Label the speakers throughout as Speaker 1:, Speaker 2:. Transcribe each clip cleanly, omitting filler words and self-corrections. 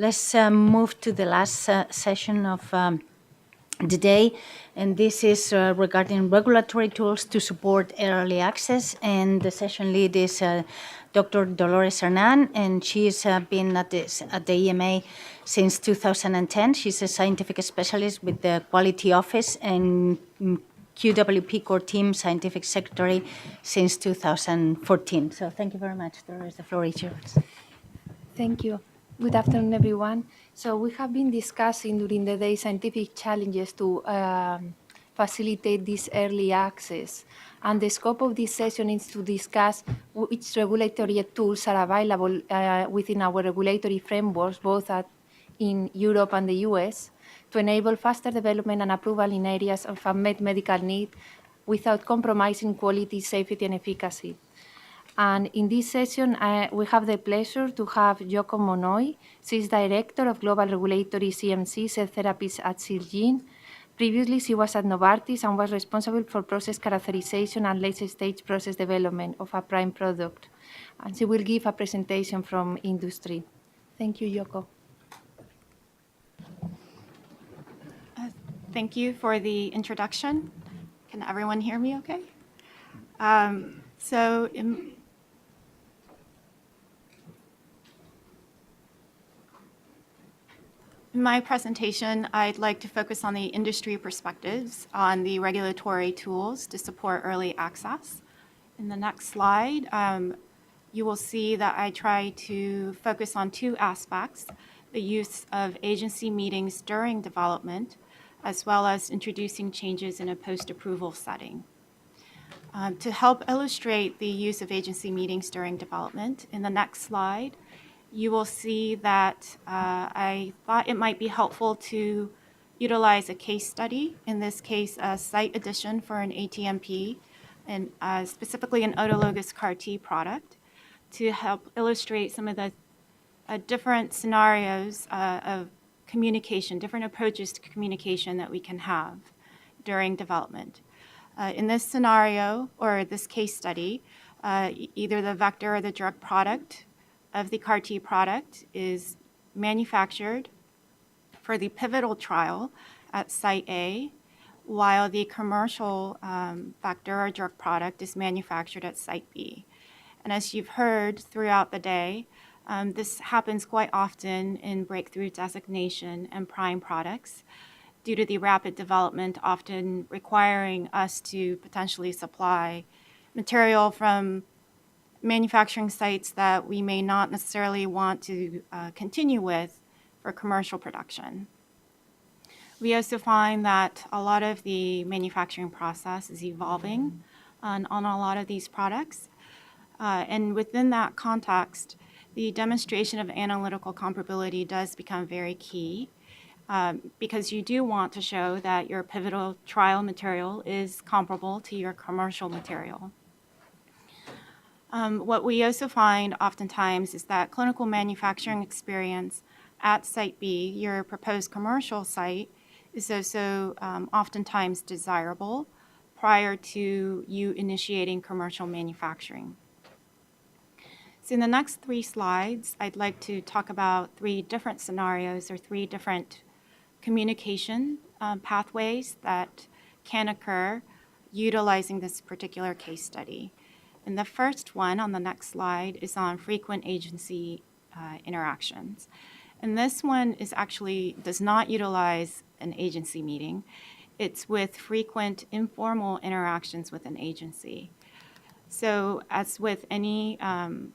Speaker 1: Let's move to the last session of the day, and this is regarding regulatory tools to support early access. And the session lead is Dr. Dolores Hernan, and she's been at the EMA since 2010. She's a scientific specialist with the Quality Office and QWP Core Team Scientific Secretary since 2014. So thank you very much, Dolores. The floor is yours.
Speaker 2: Thank you. Good afternoon, everyone. So we have been discussing during the day scientific challenges to facilitate this early access. And the scope of this session is to discuss which regulatory tools are available within our regulatory frameworks, both in Europe and the US, to enable faster development and approval in areas of unmet medical need without compromising quality, safety, and efficacy. And in this session, we have the pleasure to have Yoko Momonoi. She's Director of Global Regulatory CMC Cell Therapies at Celgene. Previously, she was at Novartis and was responsible for process characterization and late-stage process development of a prime product. And she will give a presentation from industry. Thank you, Yoko.
Speaker 3: Thank you for the introduction. Can everyone hear me okay? In my presentation, I'd like to focus on the industry perspectives on the regulatory tools to support early access. In the next slide, you will see that I try to focus on two aspects: the use of agency meetings during development, as well as introducing changes in a post-approval setting. To help illustrate the use of agency meetings during development, in the next slide, you will see that I thought it might be helpful to utilize a case study, in this case, a site addition for an ATMP, and specifically an autologous CAR-T product, to help illustrate some of the different scenarios of communication, different approaches to communication that we can have during development. In this scenario, or this case study, either the vector or the drug product of the CAR-T product is manufactured for the pivotal trial at Site A, while the commercial vector or drug product is manufactured at Site B. And as you've heard throughout the day, this happens quite often in breakthrough designation and prime products due to the rapid development, often requiring us to potentially supply material from manufacturing sites that we may not necessarily want to continue with for commercial production. We also find that a lot of the manufacturing process is evolving on a lot of these products. And within that context, the demonstration of analytical comparability does become very key because you do want to show that your pivotal trial material is comparable to your commercial material. What we also find oftentimes is that clinical manufacturing experience at Site B, your proposed commercial site, is also oftentimes desirable prior to you initiating commercial manufacturing. So in the next 3 slides, I'd like to talk about 3 different scenarios or 3 different communication pathways that can occur utilizing this particular case study. And the first one on the next slide is on frequent agency interactions. And this one is actually does not utilize an agency meeting. It's with frequent informal interactions with an agency. So as with any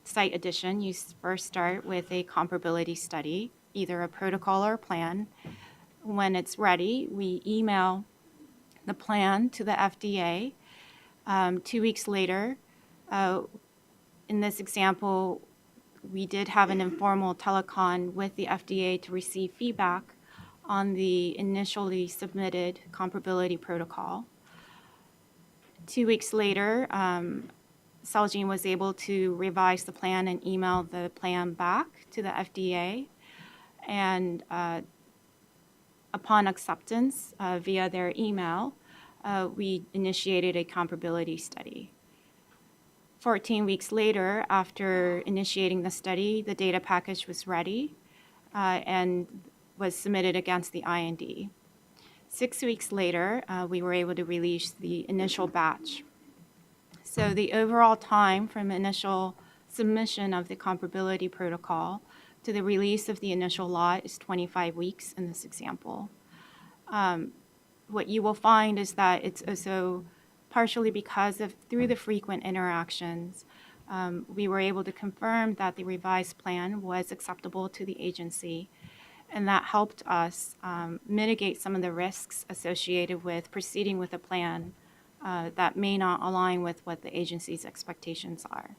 Speaker 3: site addition, you first start with a comparability study, either a protocol or a plan. When it's ready, we email the plan to the FDA. 2 weeks later, in this example, we did have an informal telecon with the FDA to receive feedback on the initially submitted comparability protocol. 2 weeks later, Celgene was able to revise the plan and email the plan back to the FDA. And upon acceptance via their email, we initiated a comparability study. 14 weeks later, after initiating the study, the data package was ready. and was submitted against the IND. 6 weeks later, we were able to release the initial batch. So the overall time from initial submission of the comparability protocol to the release of the initial lot is 25 weeks in this example. What you will find is that it's also partially because of, through the frequent interactions, we were able to confirm that the revised plan was acceptable to the agency, and that helped us mitigate some of the risks associated with proceeding with a plan that may not align with what the agency's expectations are.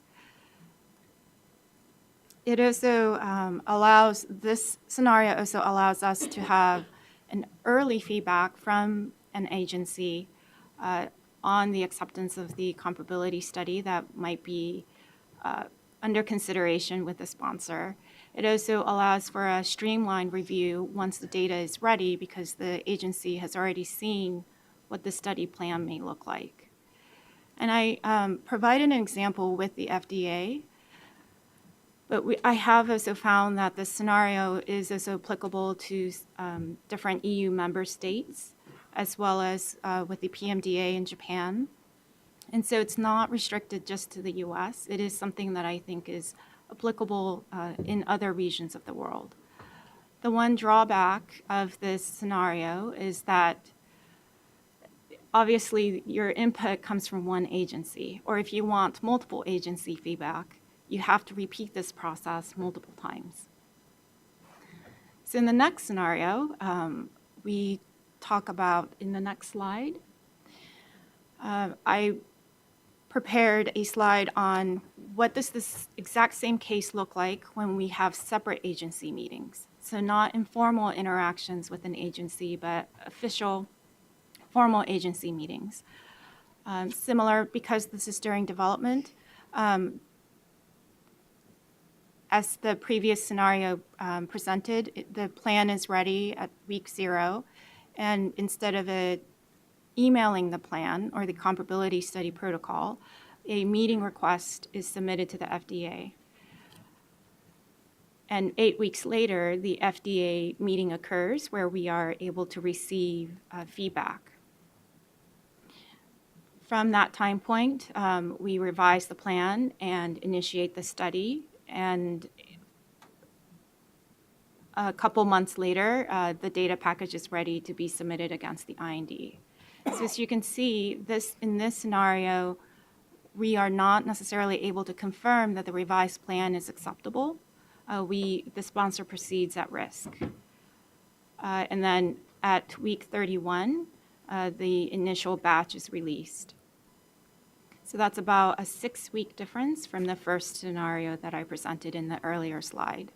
Speaker 3: It also allows, this scenario also allows us to have an early feedback from an agency on the acceptance of the comparability study that might be under consideration with the sponsor. It also allows for a streamlined review once the data is ready because the agency has already seen what the study plan may look like. And I provided an example with the FDA, but I have also found that this scenario is also applicable to different EU member states, as well as with the PMDA in Japan. And so it's not restricted just to the US. It is something that I think is applicable in other regions of the world. The one drawback of this scenario is that obviously your input comes from one agency, or if you want multiple agency feedback, you have to repeat this process multiple times. So in the next scenario, we talk about, in the next slide, I prepared a slide on what does this exact same case look like when we have separate agency meetings. So not informal interactions with an agency, but official, formal agency meetings. Similar, because this is during development, as the previous scenario presented, the plan is ready at week 0, and instead of emailing the plan or the comparability study protocol, a meeting request is submitted to the FDA. And 8 weeks later, the FDA meeting occurs where we are able to receive feedback. From that time point, we revise the plan and initiate the study. And a couple months later, the data package is ready to be submitted against the IND. So as you can see, in this scenario, we are not necessarily able to confirm that the revised plan is acceptable. The sponsor proceeds at risk. And then at week 31, the initial batch is released. So that's about a 6-week difference from the first scenario that I presented in the earlier slide.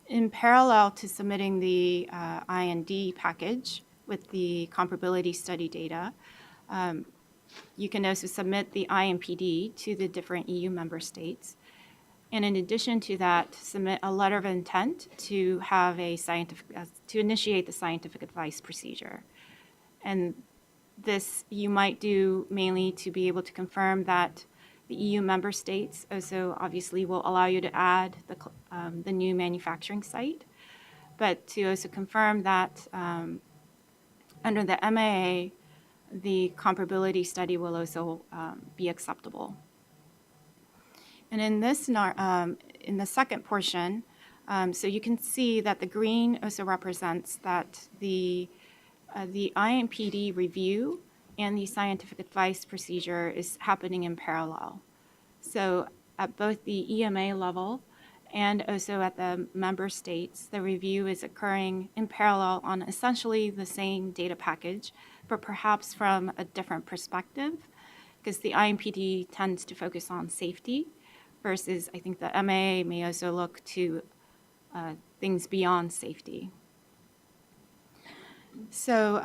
Speaker 3: In parallel to submitting the IND package with the comparability study data, you can also submit the IMPD to the different EU member states. And in addition to that, submit a letter of intent to have to initiate the scientific advice procedure. And this you might do mainly to be able to confirm that the EU member states also obviously will allow you to add the new manufacturing site, but to also confirm that under the MAA, the comparability study will also be acceptable. And in this, in the second portion, so you can see that the green also represents that the IMPD review and the scientific advice procedure is happening in parallel. So at both the EMA level and also at the member states, the review is occurring in parallel on essentially the same data package, but perhaps from a different perspective, because the IMPD tends to focus on safety versus I think the MAA may also look to things beyond safety. So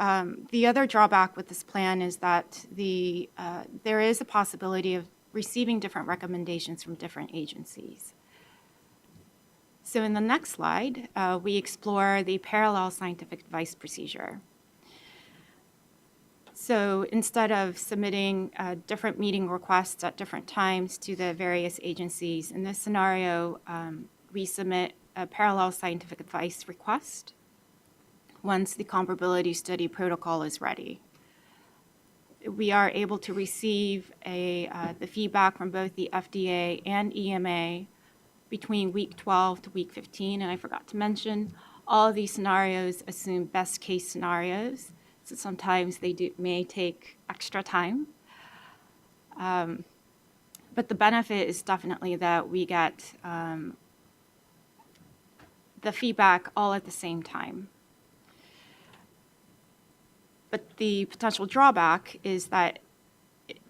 Speaker 3: the other drawback with this plan is that there is a possibility of receiving different recommendations from different agencies. So in the next slide, we explore the parallel scientific advice procedure. So instead of submitting different meeting requests at different times to the various agencies, in this scenario, we submit a parallel scientific advice request once the comparability study protocol is ready. We are able to receive the feedback from both the FDA and EMA between week 12 to week 15, and I forgot to mention, all of these scenarios assume best case scenarios, so sometimes they may take extra time. But the benefit is definitely that we get the feedback all at the same time. But the potential drawback is that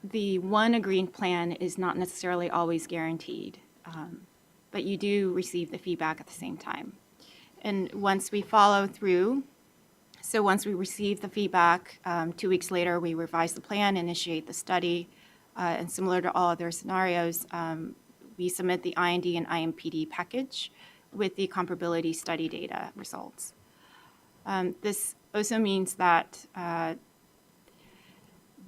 Speaker 3: the one agreed plan is not necessarily always guaranteed, but you do receive the feedback at the same time. And once we follow through, so once we receive the feedback, 2 weeks later, we revise the plan, initiate the study, and similar to all other scenarios, we submit the IND and IMPD package with the comparability study data results. This also means that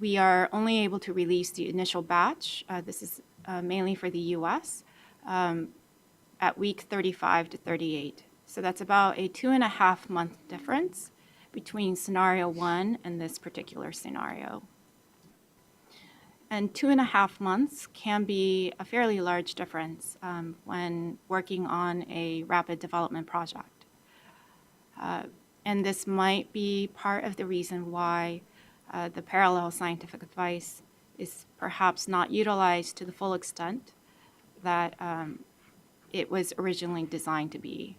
Speaker 3: we are only able to release the initial batch, this is mainly for the US, at week 35 to 38. So that's about a 2.5 month difference between scenario 1 and this particular scenario. And 2.5 months can be a fairly large difference when working on a rapid development project. And this might be part of the reason why the parallel scientific advice is perhaps not utilized to the full extent that it was originally designed to be.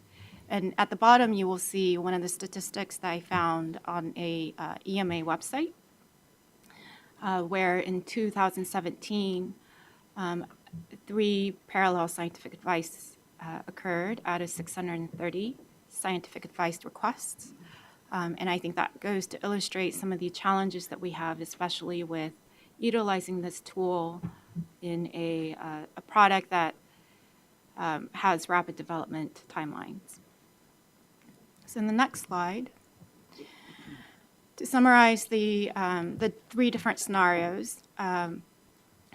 Speaker 3: And at the bottom, you will see one of the statistics that I found on a EMA website, where in 2017, 3 parallel scientific advice occurred out of 630 scientific advice requests. And I think that goes to illustrate some of the challenges that we have, especially with utilizing this tool in a product that has rapid development timelines. So in the next slide, to summarize the 3 different scenarios,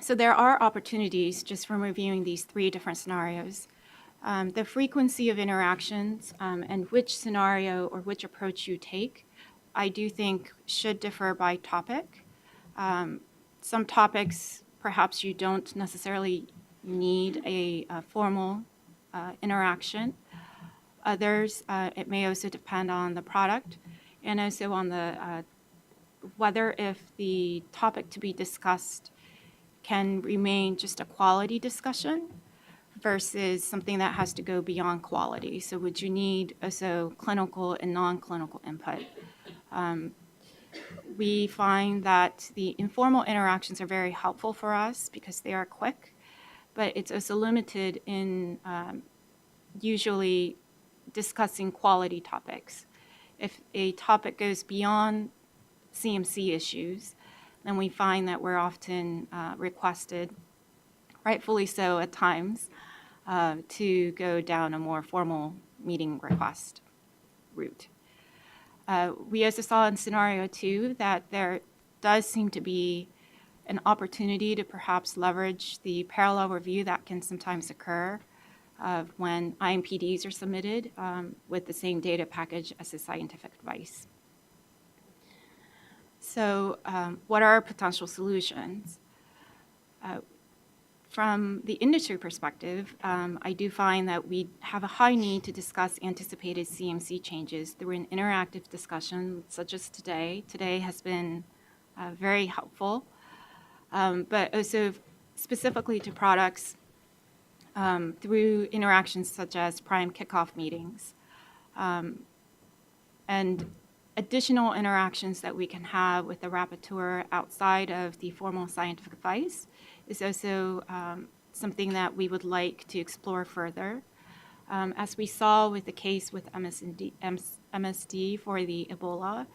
Speaker 3: so there are opportunities just from reviewing these 3 different scenarios. The frequency of interactions and which scenario or which approach you take, I do think should differ by topic. Some topics, perhaps you don't necessarily need a formal interaction. Others, it may also depend on the product and also on the whether if the topic to be discussed can remain just a quality discussion versus something that has to go beyond quality. So would you need also clinical and non-clinical input? We find that the informal interactions are very helpful for us because they are quick, but it's also limited in usually discussing quality topics. If a topic goes beyond CMC issues, then we find that we're often requested, rightfully so at times, to go down a more formal meeting request route. We also saw in scenario 2 that there does seem to be an opportunity to perhaps leverage the parallel review that can sometimes occur when IMPDs are submitted with the same data package as the scientific advice. So what are potential solutions? From the industry perspective, I do find that we have a high need to discuss anticipated CMC changes through an interactive discussion such as today. Today has been very helpful, but also specifically to products through interactions such as prime kickoff meetings. And additional interactions that we can have with the rapporteur outside of the formal scientific advice is also something that we would like to explore further. As we saw with the case with MSD for the Ebola,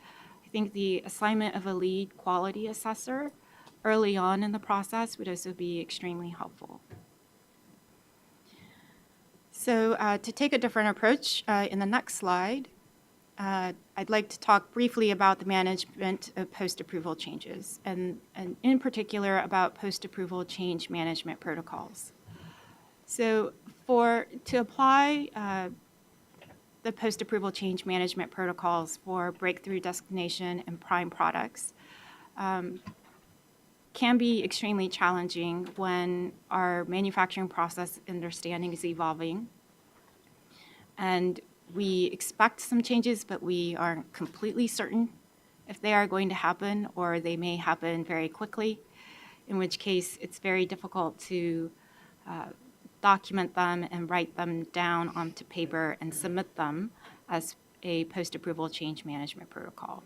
Speaker 3: I think the assignment of a lead quality assessor early on in the process would also be extremely helpful. So to take a different approach, in the next slide, I'd like to talk briefly about the management of post-approval changes, and in particular about post-approval change management protocols. So to apply the post-approval change management protocols for breakthrough designation and prime products can be extremely challenging when our manufacturing process understanding is evolving. And we expect some changes, but we aren't completely certain if they are going to happen, or they may happen very quickly, in which case it's very difficult to document them and write them down onto paper and submit them as a post-approval change management protocol.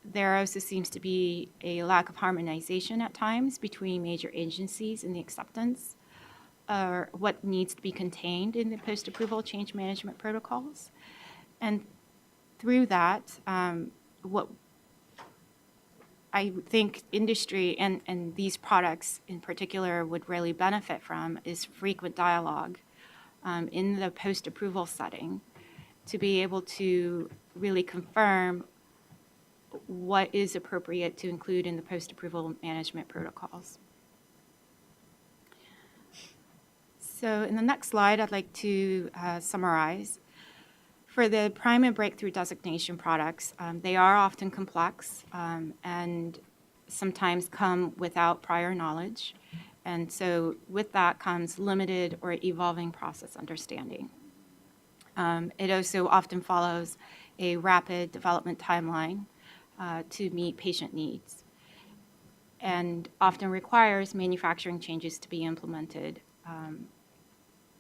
Speaker 3: There also seems to be a lack of harmonization at times between major agencies in the acceptance or what needs to be contained in the post-approval change management protocols. And through that, what I think industry and these products in particular would really benefit from is frequent dialogue in the post-approval setting to be able to really confirm what is appropriate to include in the post-approval management protocols. So in the next slide, I'd like to summarize. For the prime and breakthrough designation products, they are often complex and sometimes come without prior knowledge. And so with that comes limited or evolving process understanding. It also often follows a rapid development timeline to meet patient needs, and often requires manufacturing changes to be implemented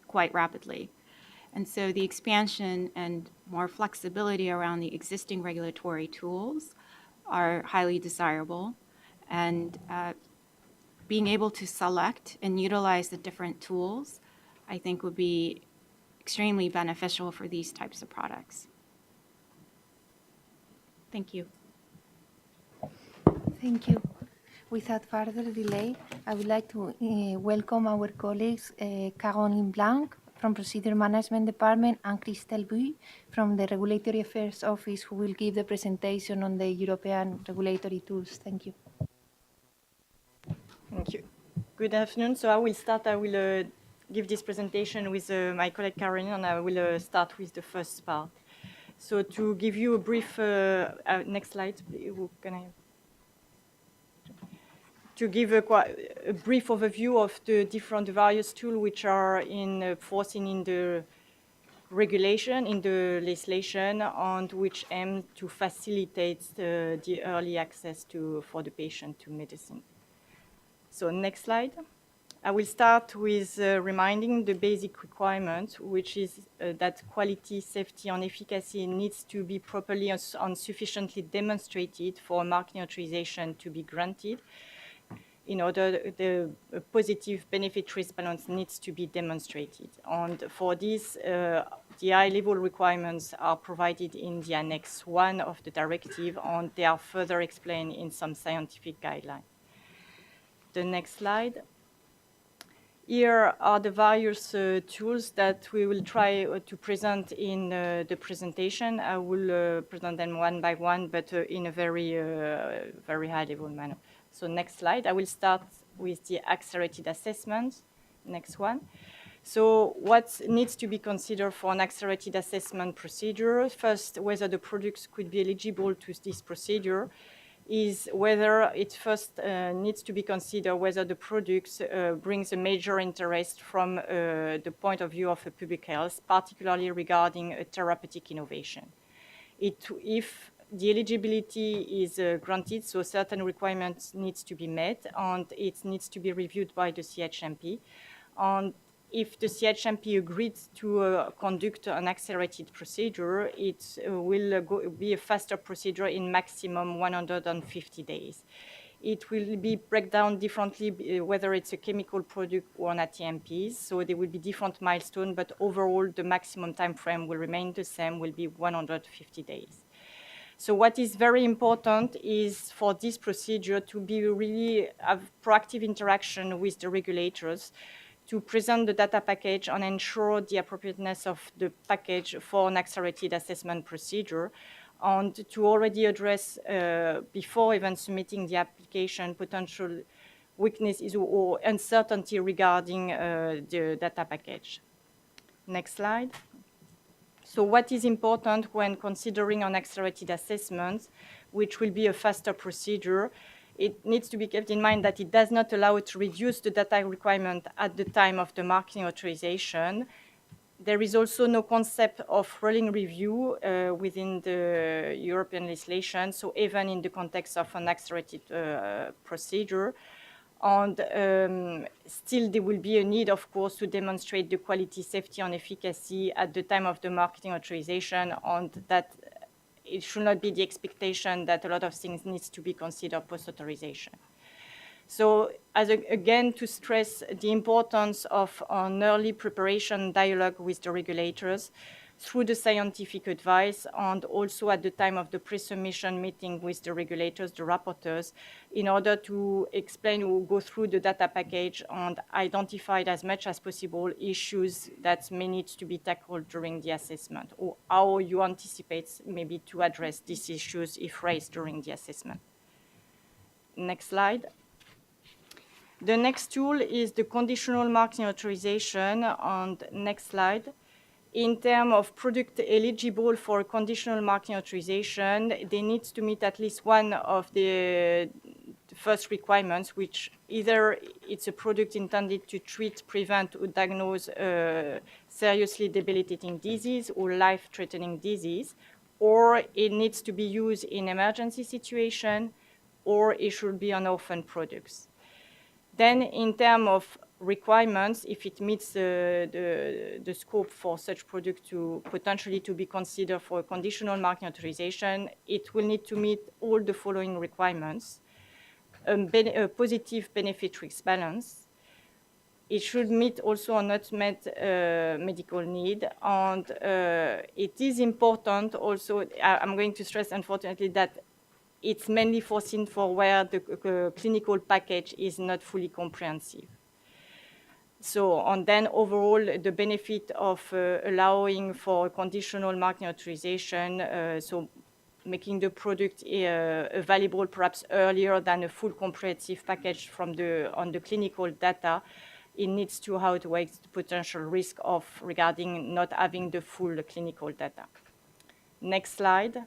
Speaker 3: quite rapidly. And so the expansion and more flexibility around the existing regulatory tools are highly desirable, and being able to select and utilize the different tools, I think, would be extremely beneficial for these types of products. Thank you.
Speaker 2: Thank you. Without further delay, I would like to welcome our colleagues, Caroline Blanc from Procedure Management Department and Christelle from the Regulatory Affairs Office, who will give the presentation on the European regulatory tools. Thank you.
Speaker 4: Thank you. Good afternoon. So I will start. I will give this presentation with my colleague Caroline, and I will start with the first part. So to give you a brief, next slide, can I? To give a brief overview of the different various tools which are foreseen in the regulation, in the legislation, and which aim to facilitate the early access for the patient to medicine. So next slide. I will start with reminding the basic requirement, which is that quality, safety, and efficacy needs to be properly and sufficiently demonstrated for marketing authorization to be granted. In order, the positive benefit-risk balance needs to be demonstrated. And for this, the high-level requirements are provided in the Annex 1 of the directive, and they are further explained in some scientific guidelines. The next slide. Here are the various tools that we will try to present in the presentation. I will present them one by one, but in a very high-level manner. So next slide. I will start with the accelerated assessment. Next one. So what needs to be considered for an accelerated assessment procedure? First, whether the products could be eligible to this procedure is whether it first needs to be considered whether the products brings a major interest from the point of view of public health, particularly regarding a therapeutic innovation. If the eligibility is granted, so certain requirements needs to be met, and it needs to be reviewed by the CHMP. And if the CHMP agreed to conduct an accelerated procedure, it will be a faster procedure in maximum 150 days. It will be breakdown differently whether it's a chemical product or an ATMPs, so there will be different milestones, but overall the maximum time frame will remain the same, will be 150 days. So what is very important is for this procedure to be really have proactive interaction with the regulators to present the data package and ensure the appropriateness of the package for an accelerated assessment procedure, and to already address, before even submitting the application, potential weaknesses or uncertainty regarding the data package. Next slide. So what is important when considering an accelerated assessment, which will be a faster procedure, it needs to be kept in mind that it does not allow it to reduce the data requirement at the time of the marketing authorization. There is also no concept of rolling review within the European legislation, so even in the context of an accelerated procedure. And still, there will be a need, of course, to demonstrate the quality, safety, and efficacy at the time of the marketing authorization, and that it should not be the expectation that a lot of things needs to be considered post-authorization. So, again, to stress the importance of an early preparation dialogue with the regulators through the scientific advice and also at the time of the pre-submission meeting with the regulators, the rapporteurs, in order to explain or go through the data package and identify as much as possible issues that may need to be tackled during the assessment, or how you anticipate maybe to address these issues if raised during the assessment. Next slide. The next tool is the conditional marketing authorization. On the next slide. In terms of product eligible for conditional marketing authorization, they need to meet at least one of the first requirements, which either it's a product intended to treat, prevent, or diagnose seriously debilitating disease or life-threatening disease, or it needs to be used in emergency situation, or it should be an orphan products. Then in terms of requirements, if it meets the scope for such product to potentially to be considered for a conditional marketing authorization, it will need to meet all the following requirements. A positive benefit-risk balance. It should meet also an unmet medical need. And it is important also, I'm going to stress, unfortunately, that it's mainly foreseen for where the clinical package is not fully comprehensive. So, and then overall, the benefit of allowing for conditional marketing authorization, so making the product available perhaps earlier than a full comprehensive package from on the clinical data, it needs to outweigh the potential risk of regarding not having the full clinical data. Next slide.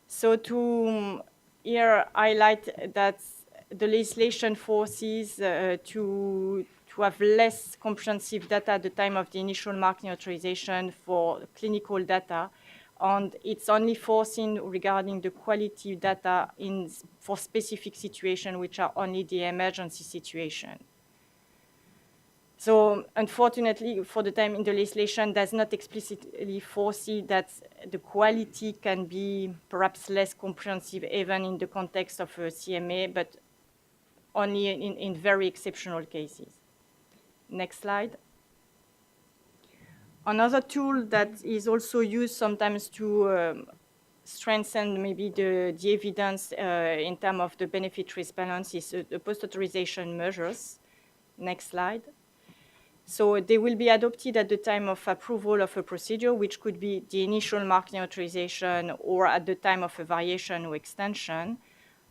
Speaker 4: So to here highlight that the legislation forces to have less comprehensive data at the time of the initial marketing authorization for clinical data, and it's only foreseen regarding the quality data for specific situations, which are only the emergency situation. So unfortunately, for the time in the legislation, does not explicitly foresee that the quality can be perhaps less comprehensive even in the context of a CMA, but only in very exceptional cases. Next slide. Another tool that is also used sometimes to strengthen maybe the evidence in terms of the benefit-risk balance is the post-authorization measures. Next slide. So they will be adopted at the time of approval of a procedure, which could be the initial marketing authorization or at the time of a variation or extension.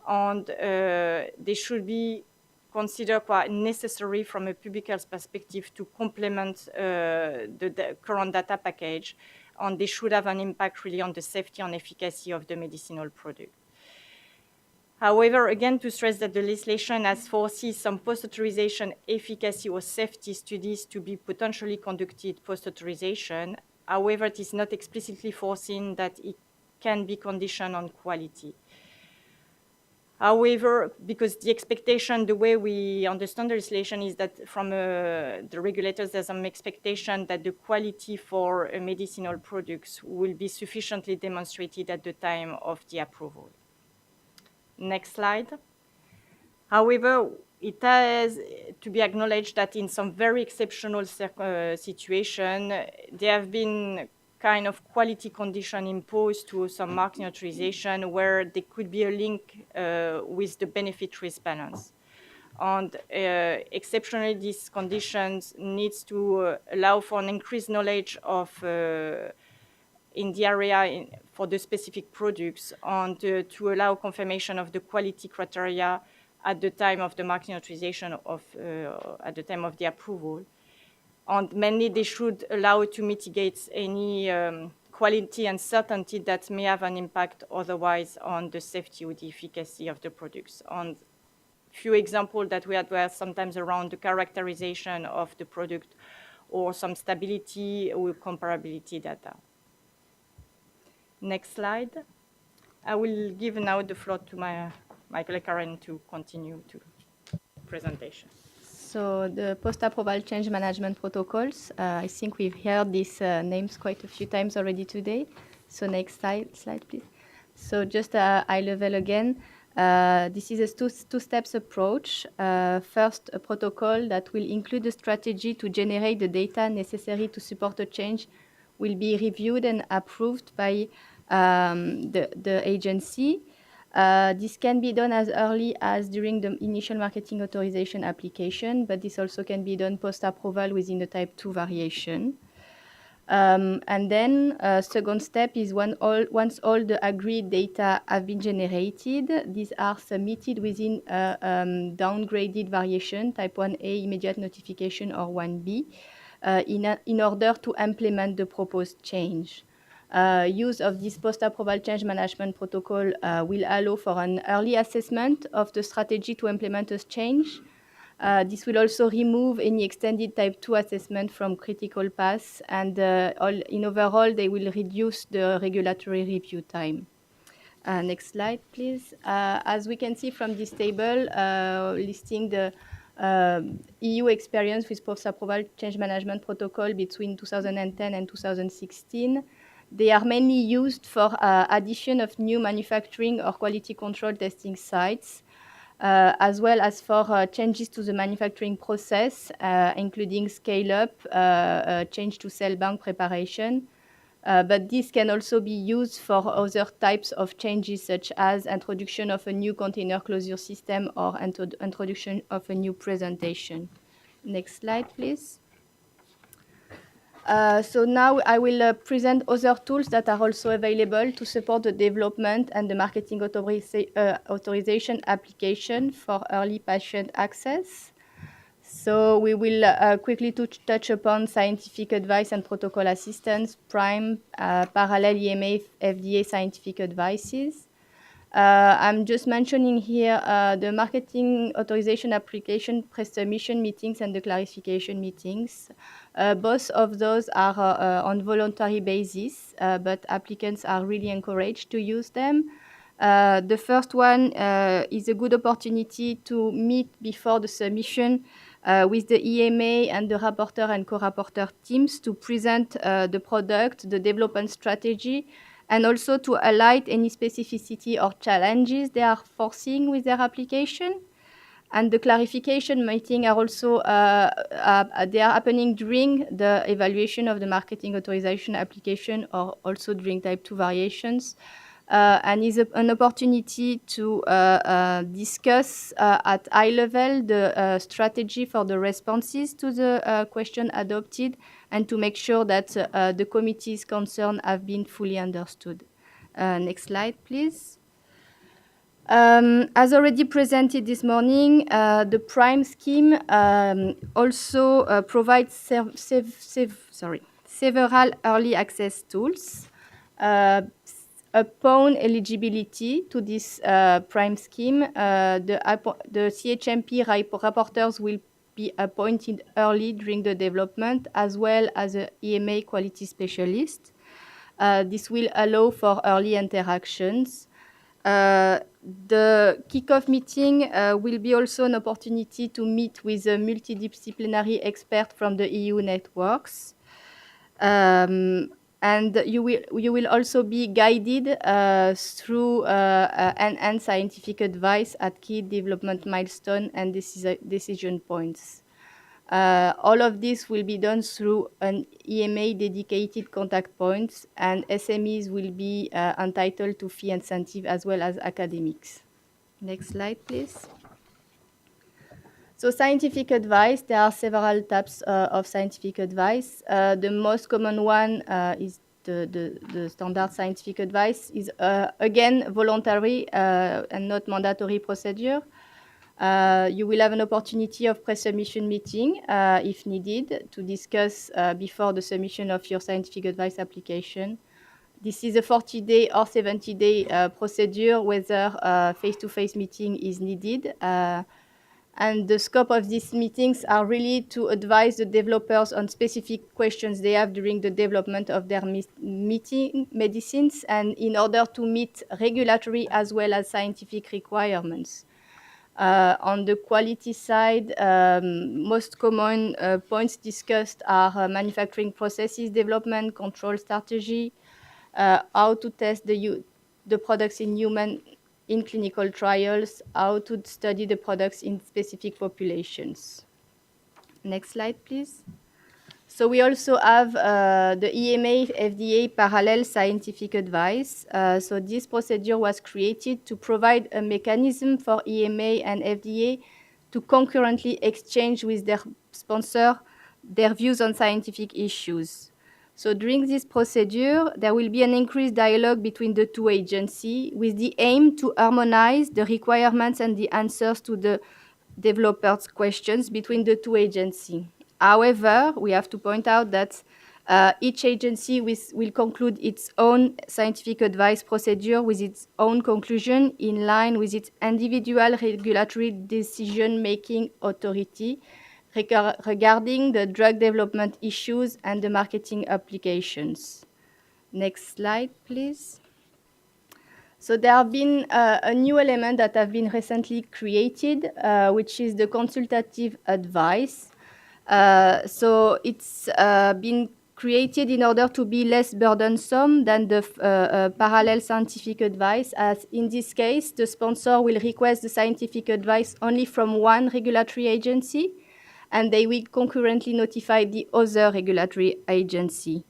Speaker 4: And they should be considered quite necessary from a public health perspective to complement the current data package. And they should have an impact really on the safety and efficacy of the medicinal product. However, again, to stress that the legislation has foreseen some post-authorization efficacy or safety studies to be potentially conducted post-authorization. However, it is not explicitly foreseen that it can be conditioned on quality. However, because the expectation, the way we understand the legislation is that from the regulators, there's some expectation that the quality for medicinal products will be sufficiently demonstrated at the time of the approval. Next slide. However, it has to be acknowledged that in some very exceptional situations, there have been kind of quality condition imposed to some marketing authorization where there could be a link with the benefit-risk balance. And exceptionally, these conditions needs to allow for an increased knowledge of in the area for the specific products and to allow confirmation of the quality criteria at the time of the marketing authorization at the time of the approval. And mainly they should allow to mitigate any quality uncertainty that may have an impact otherwise on the safety or the efficacy of the products. On few examples that we had were sometimes around the characterization of the product or some stability or comparability data. Next slide. I will give now the floor to my colleague Karen to continue to presentation.
Speaker 5: So the post-approval change management protocols, I think we've heard these names quite a few times already today. So next slide, please. So just high level again. This is a two-steps approach. First, a protocol that will include a strategy to generate the data necessary to support a change will be reviewed and approved by the agency. This can be done as early as during the initial marketing authorization application, but this also can be done post-approval within the type 2 variation. And then second step is once all the agreed data have been generated, these are submitted within a downgraded variation, type 1A immediate notification or 1B, in order to implement the proposed change. Use of this post-approval change management protocol will allow for an early assessment of the strategy to implement a change. This will also remove any extended type 2 assessment from critical paths, and in overall, they will reduce the regulatory review time. Next slide, please. As we can see from this table, listing the EU experience with post-approval change management protocol between 2010 and 2016, they are mainly used for addition of new manufacturing or quality control testing sites, as well as for changes to the manufacturing process, including scale-up, change to cell bank preparation. But this can also be used for other types of changes, such as introduction of a new container closure system or introduction of a new presentation. Next slide, please. So now I will present other tools that are also available to support the development and the marketing authorization application for early patient access. So we will quickly touch upon scientific advice and protocol assistance, PRIME, parallel EMA, FDA scientific advices. I'm just mentioning here the marketing authorization application pre-submission meetings and the clarification meetings. Both of those are on voluntary basis, but applicants are really encouraged to use them. The first one is a good opportunity to meet before the submission with the EMA and the rapporteur and co-rapporteur teams to present the product, the development strategy, and also to highlight any specificity or challenges they are foreseeing with their application. And the clarification meeting are also they are happening during the evaluation of the marketing authorization application or also during type 2 variations, and is an opportunity to discuss at high level the strategy for the responses to the question adopted, and to make sure that the committee's concerns have been fully understood. Next slide, please. As already presented this morning, the PRIME scheme also provides several early access tools. Upon eligibility to this PRIME scheme, the CHMP rapporteurs will be appointed early during the development, as well as an EMA quality specialist. This will allow for early interactions. The kickoff meeting will be also an opportunity to meet with a multidisciplinary expert from the EU networks. And you will also be guided through enhanced scientific advice at key development milestones and decision points. All of this will be done through an EMA dedicated contact points, and SMEs will be entitled to fee incentive as well as academics. Next slide, please. So scientific advice, there are several types of scientific advice. The most common one is the standard scientific advice is, again, voluntary and not mandatory procedure. You will have an opportunity of pre-submission meeting, if needed, to discuss before the submission of your scientific advice application. This is a 40-day or 70-day procedure, whether face-to-face meeting is needed. And the scope of these meetings are really to advise the developers on specific questions they have during the development of their medicines, and in order to meet regulatory as well as scientific requirements. On the quality side, most common points discussed are manufacturing processes development, control strategy, how to test the products in human in clinical trials, how to study the products in specific populations. Next slide, please. So we also have the EMA FDA parallel scientific advice. So this procedure was created to provide a mechanism for EMA and FDA to concurrently exchange with their sponsor their views on scientific issues. So during this procedure, there will be an increased dialogue between the two agencies with the aim to harmonize the requirements and the answers to the developers' questions between the two agencies. However, we have to point out that each agency will conclude its own scientific advice procedure with its own conclusion in line with its individual regulatory decision-making authority regarding the drug development issues and the marketing applications. Next slide, please. So there have been a new element that have been recently created, which is the consultative advice. So it's been created in order to be less burdensome than the parallel scientific advice, as in this case, the sponsor will request the scientific advice only from one regulatory agency, and they will concurrently notify the other regulatory agency.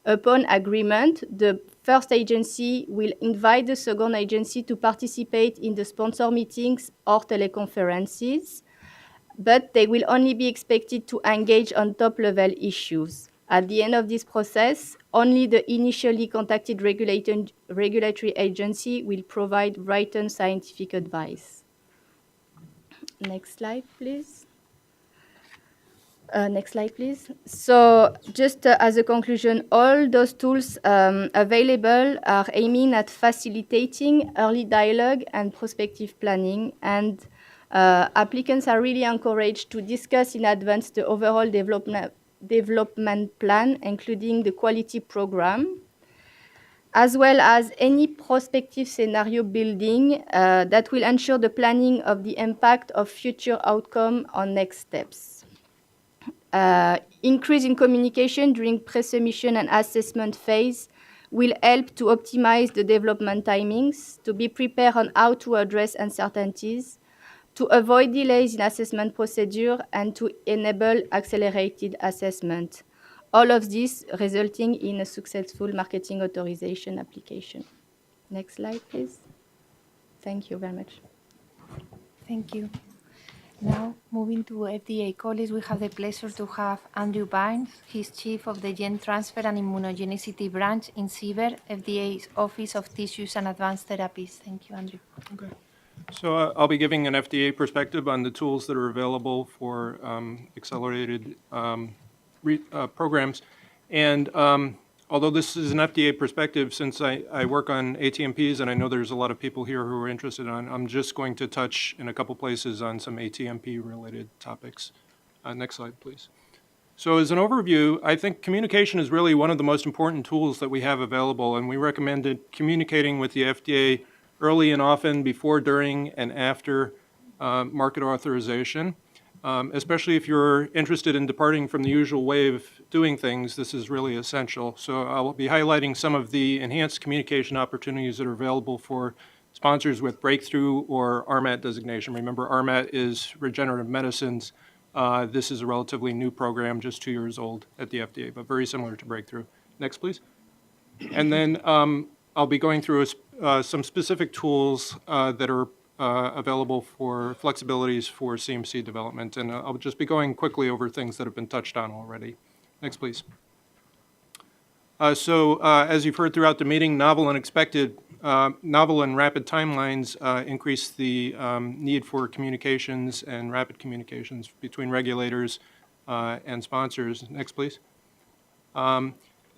Speaker 5: Upon agreement, the first agency will invite the second agency to participate in the sponsor meetings or teleconferences, but they will only be expected to engage on top-level issues. At the end of this process, only the initially contacted regulatory agency will provide written scientific advice. Next slide, please. Next slide, please. So just as a conclusion, all those tools available are aiming at facilitating early dialogue and prospective planning, and applicants are really encouraged to discuss in advance the overall development plan, including the quality program, as well as any prospective scenario building that will ensure the planning of the impact of future outcome on next steps. Increase in communication during pre-submission and assessment phase will help to optimize the development timings, to be prepared on how to address uncertainties, to avoid delays in assessment procedure, and to enable accelerated assessment. All of this resulting in a successful marketing authorization application. Next slide, please. Thank you very much.
Speaker 2: Thank you. Now, moving to FDA colleagues, we have the pleasure to have Andrew Byrnes. He's Chief of the Gene Transfer and Immunogenicity Branch in CBER, FDA's Office of Tissues and Advanced Therapies. Thank you, Andrew.
Speaker 6: Okay. So I'll be giving an FDA perspective on the tools that are available for accelerated programs. And although this is an FDA perspective, since I work on ATMPs, and I know there's a lot of people here who are interested on, I'm just going to touch in a couple places on some ATMP-related topics. Next slide, please. So as an overview, I think communication is really one of the most important tools that we have available, and we recommended communicating with the FDA early and often, before, during, and after market authorization. Especially if you're interested in departing from the usual way of doing things, this is really essential. So I'll be highlighting some of the enhanced communication opportunities that are available for sponsors with breakthrough or RMAT designation. Remember, RMAT is regenerative medicines. This is a relatively new program, just 2 years old at the FDA, but very similar to breakthrough. Next, please. And then I'll be going through some specific tools that are available for flexibilities for CMC development. And I'll just be going quickly over things that have been touched on already. Next, please. So as you've heard throughout the meeting, novel and rapid timelines increase the need for communications and rapid communications between regulators and sponsors. Next, please.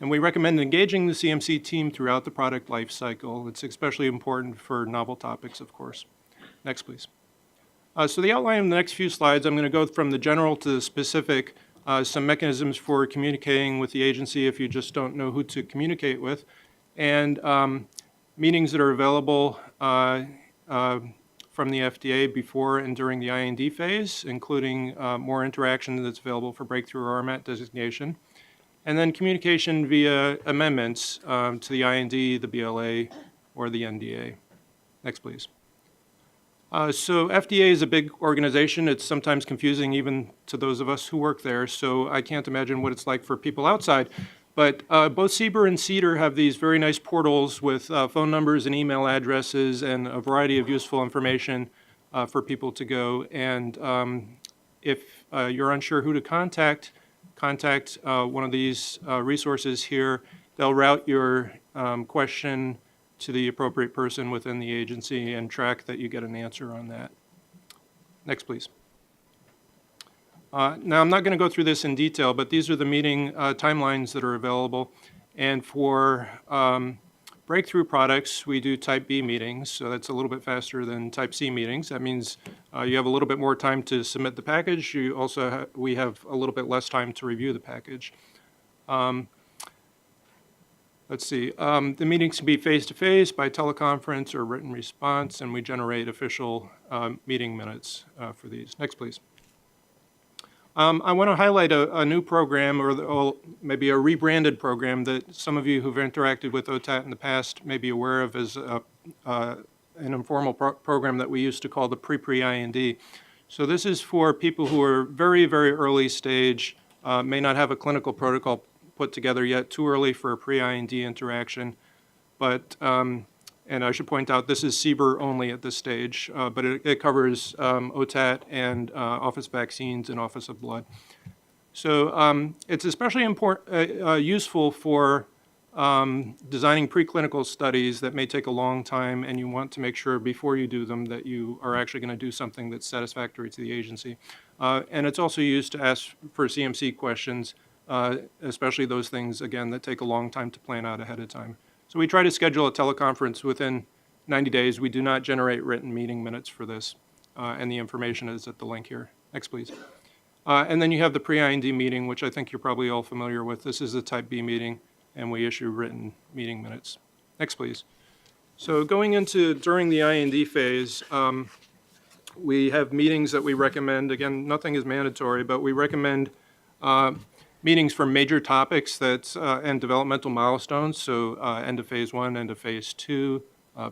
Speaker 6: And we recommend engaging the CMC team throughout the product life cycle. It's especially important for novel topics, of course. Next, please. So the outline in the next few slides, I'm going to go from the general to the specific, some mechanisms for communicating with the agency if you just don't know who to communicate with, and meetings that are available from the FDA before and during the IND phase, including more interaction that's available for breakthrough or RMAT designation, and then communication via amendments to the IND, the BLA, or the NDA. Next, please. So FDA is a big organization. It's sometimes confusing even to those of us who work there, so I can't imagine what it's like for people outside. But both CBER and CDER have these very nice portals with phone numbers and email addresses and a variety of useful information for people to go. And if you're unsure who to contact one of these resources here. They'll route your question to the appropriate person within the agency and track that you get an answer on that. Next, please. Now, I'm not going to go through this in detail, but these are the meeting timelines that are available. And for breakthrough products, we do Type B meetings, so that's a little bit faster than Type C meetings. That means you have a little bit more time to submit the package. You also we have a little bit less time to review the package. Let's see. The meetings can be face-to-face, by teleconference, or written response, and we generate official meeting minutes for these. Next, please. I want to highlight a new program, or maybe a rebranded program that some of you who've interacted with OTAT in the past may be aware of as an informal program that we used to call the pre-IND. So this is for people who are very, very early stage, may not have a clinical protocol put together yet, too early for a pre-IND interaction. But, and I should point out, this is CBER only at this stage, but it covers OTAT and Office of Vaccines and Office of Blood. So it's especially useful for designing preclinical studies that may take a long time, and you want to make sure before you do them that you are actually going to do something that's satisfactory to the agency. And it's also used to ask for CMC questions, especially those things, again, that take a long time to plan out ahead of time. So we try to schedule a teleconference within 90 days. We do not generate written meeting minutes for this, and the information is at the link here. Next, please. And then you have the pre-IND meeting, which I think you're probably all familiar with. This is a Type B meeting, and we issue written meeting minutes. Next, please. So going into during the IND phase, we have meetings that we recommend. Again, nothing is mandatory, but we recommend meetings for major topics and developmental milestones, so end of phase 1, end of phase 2,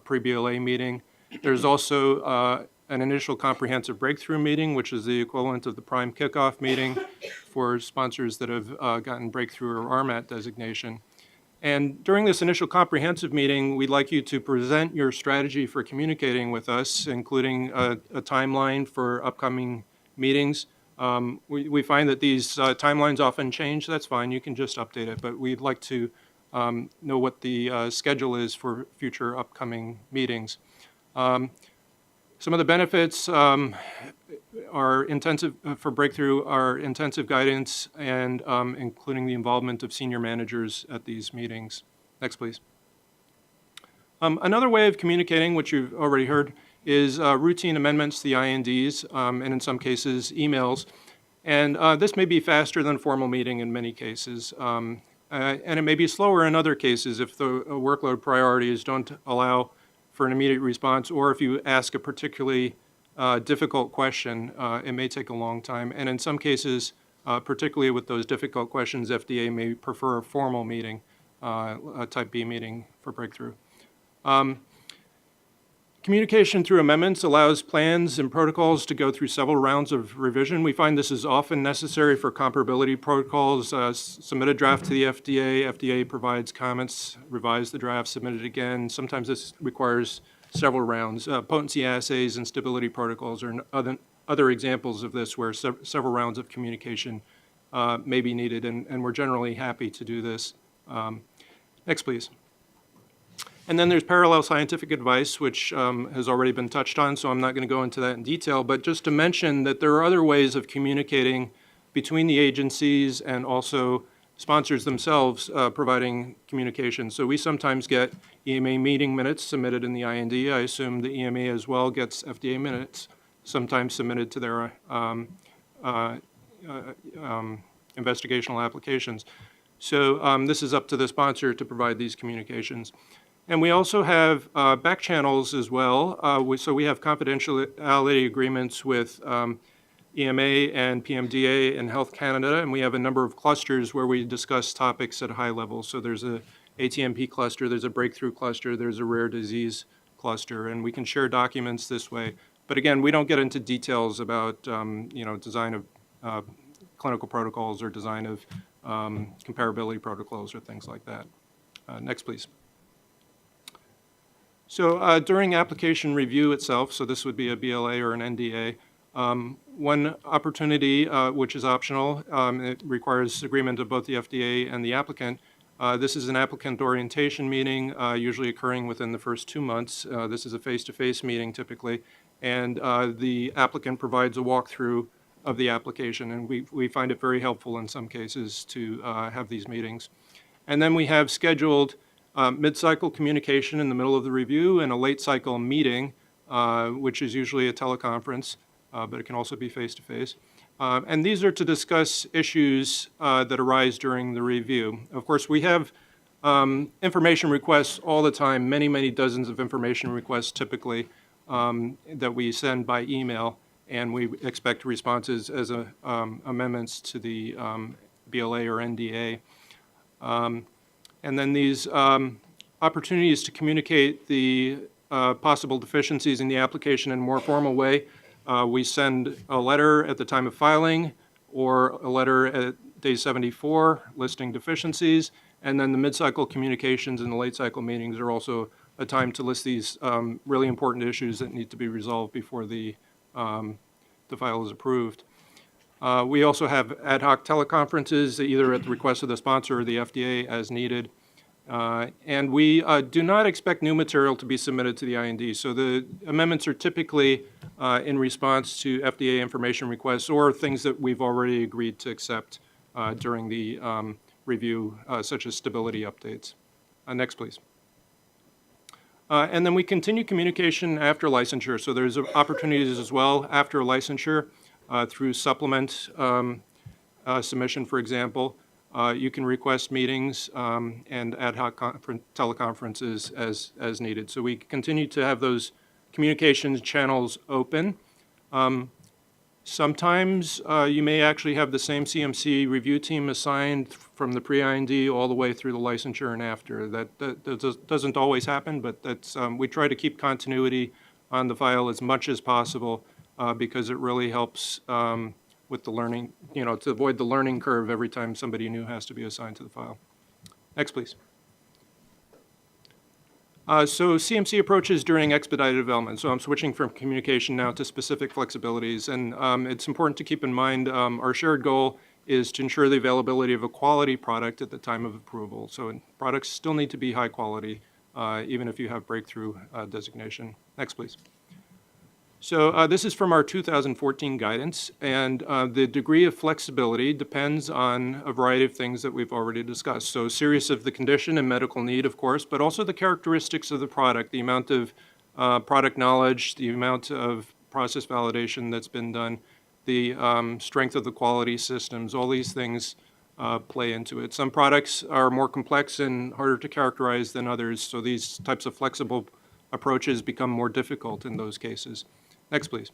Speaker 6: pre-BLA meeting. There's also an initial comprehensive breakthrough meeting, which is the equivalent of the prime kickoff meeting for sponsors that have gotten breakthrough or RMAT designation. And during this initial comprehensive meeting, we'd like you to present your strategy for communicating with us, including a timeline for upcoming meetings. We find that these timelines often change. That's fine. You can just update it. But we'd like to know what the schedule is for future upcoming meetings. Some of the benefits are intensive for breakthrough are intensive guidance and including the involvement of senior managers at these meetings. Next, please. Another way of communicating, which you've already heard, is routine amendments to the INDs, and in some cases, emails. And this may be faster than a formal meeting in many cases. And it may be slower in other cases if the workload priorities don't allow for an immediate response, or if you ask a particularly difficult question, it may take a long time. And in some cases, particularly with those difficult questions, FDA may prefer a formal meeting, a Type B meeting for breakthrough. Communication through amendments allows plans and protocols to go through several rounds of revision. We find this is often necessary for comparability protocols. Submit a draft to the FDA. FDA provides comments, revise the draft, submit it again. Sometimes this requires several rounds. Potency assays and stability protocols are other examples of this where several rounds of communication may be needed, and we're generally happy to do this. Next, please. And then there's parallel scientific advice, which has already been touched on, so I'm not going to go into that in detail, but just to mention that there are other ways of communicating between the agencies and also sponsors themselves providing communication. So we sometimes get EMA meeting minutes submitted in the IND. I assume the EMA as well gets FDA minutes sometimes submitted to their investigational applications. So this is up to the sponsor to provide these communications. And we also have back channels as well. So we have confidentiality agreements with EMA and PMDA and Health Canada, and we have a number of clusters where we discuss topics at a high level. So there's a ATMP cluster, there's a breakthrough cluster, there's a rare disease cluster, and we can share documents this way. But again, we don't get into details about design of clinical protocols or design of comparability protocols or things like that. Next, please. So during application review itself, so this would be a BLA or an NDA, one opportunity, which is optional, it requires agreement of both the FDA and the applicant. This is an applicant orientation meeting, usually occurring within the first 2 months. This is a face-to-face meeting typically, and the applicant provides a walkthrough of the application, and we find it very helpful in some cases to have these meetings. And then we have scheduled mid-cycle communication in the middle of the review and a late-cycle meeting, which is usually a teleconference, but it can also be face-to-face. And these are to discuss issues that arise during the review. Of course, we have information requests all the time, many, many dozens of information requests typically that we send by email, and we expect responses as amendments to the BLA or NDA. And then these opportunities to communicate the possible deficiencies in the application in a more formal way. We send a letter at the time of filing or a letter at day 74 listing deficiencies, and then the mid-cycle communications and the late-cycle meetings are also a time to list these really important issues that need to be resolved before the file is approved. We also have ad hoc teleconferences, either at the request of the sponsor or the FDA as needed. And we do not expect new material to be submitted to the IND. So the amendments are typically in response to FDA information requests or things that we've already agreed to accept during the review, such as stability updates. Next, please. And then we continue communication after licensure. So there's opportunities as well after licensure through supplement submission, for example. You can request meetings and ad hoc teleconferences as needed. So we continue to have those communications channels open. Sometimes you may actually have the same CMC review team assigned from the pre-IND all the way through the licensure and after. That doesn't always happen, but that's we try to keep continuity on the file as much as possible because it really helps with the learning, to avoid the learning curve every time somebody new has to be assigned to the file. Next, please. So CMC approaches during expedited development. So I'm switching from communication now to specific flexibilities. And it's important to keep in mind our shared goal is to ensure the availability of a quality product at the time of approval. So products still need to be high quality, even if you have breakthrough designation. Next, please. So this is from our 2014 guidance, and the degree of flexibility depends on a variety of things that we've already discussed. So serious of the condition and medical need, of course, but also the characteristics of the product, the amount of product knowledge, the amount of process validation that's been done, the strength of the quality systems, all these things play into it. Some products are more complex and harder to characterize than others, so these types of flexible approaches become more difficult in those cases. Next, please.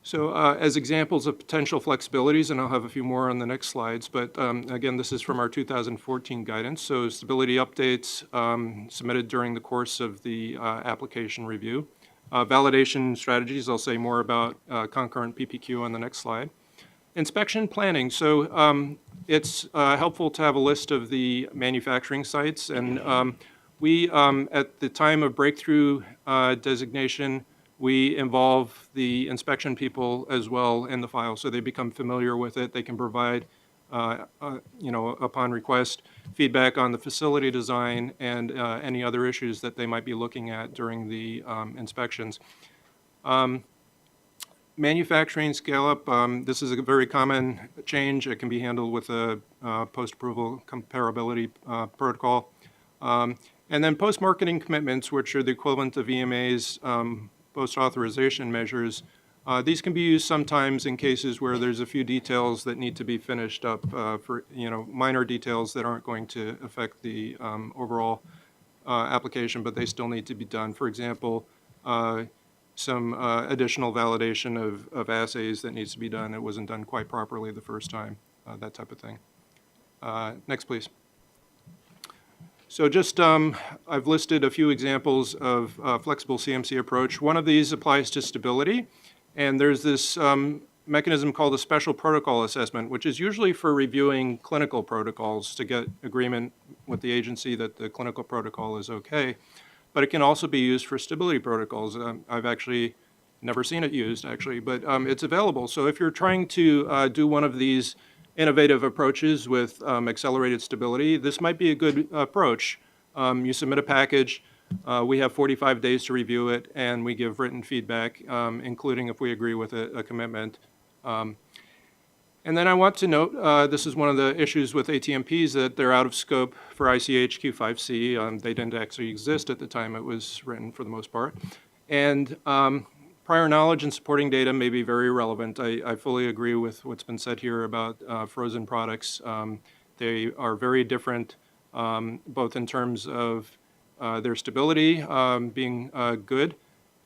Speaker 6: So as examples of potential flexibilities, and I'll have a few more on the next slides, but again, this is from our 2014 guidance. So stability updates submitted during the course of the application review. Validation strategies, I'll say more about concurrent PPQ on the next slide. Inspection planning. So it's helpful to have a list of the manufacturing sites, and we, at the time of breakthrough designation, we involve the inspection people as well in the file, so they become familiar with it. They can provide, upon request, feedback on the facility design and any other issues that they might be looking at during the inspections. Manufacturing scale-up, this is a very common change. It can be handled with a post-approval comparability protocol. And then post-marketing commitments, which are the equivalent of EMA's post-authorization measures. These can be used sometimes in cases where there's a few details that need to be finished up for, minor details that aren't going to affect the overall application, but they still need to be done. For example, some additional validation of assays that needs to be done. It wasn't done quite properly the first time, that type of thing. Next, please. So just, I've listed a few examples of flexible CMC approach. One of these applies to stability, and there's this mechanism called a special protocol assessment, which is usually for reviewing clinical protocols to get agreement with the agency that the clinical protocol is okay. But it can also be used for stability protocols. I've actually never seen it used, actually, but it's available. So if you're trying to do one of these innovative approaches with accelerated stability, this might be a good approach. You submit a package, we have 45 days to review it, and we give written feedback, including if we agree with a commitment. And then I want to note, this is one of the issues with ATMPs, that they're out of scope for ICH Q5C. They didn't actually exist at the time it was written for the most part. And prior knowledge and supporting data may be very relevant. I fully agree with what's been said here about frozen products. They are very different, both in terms of their stability being good,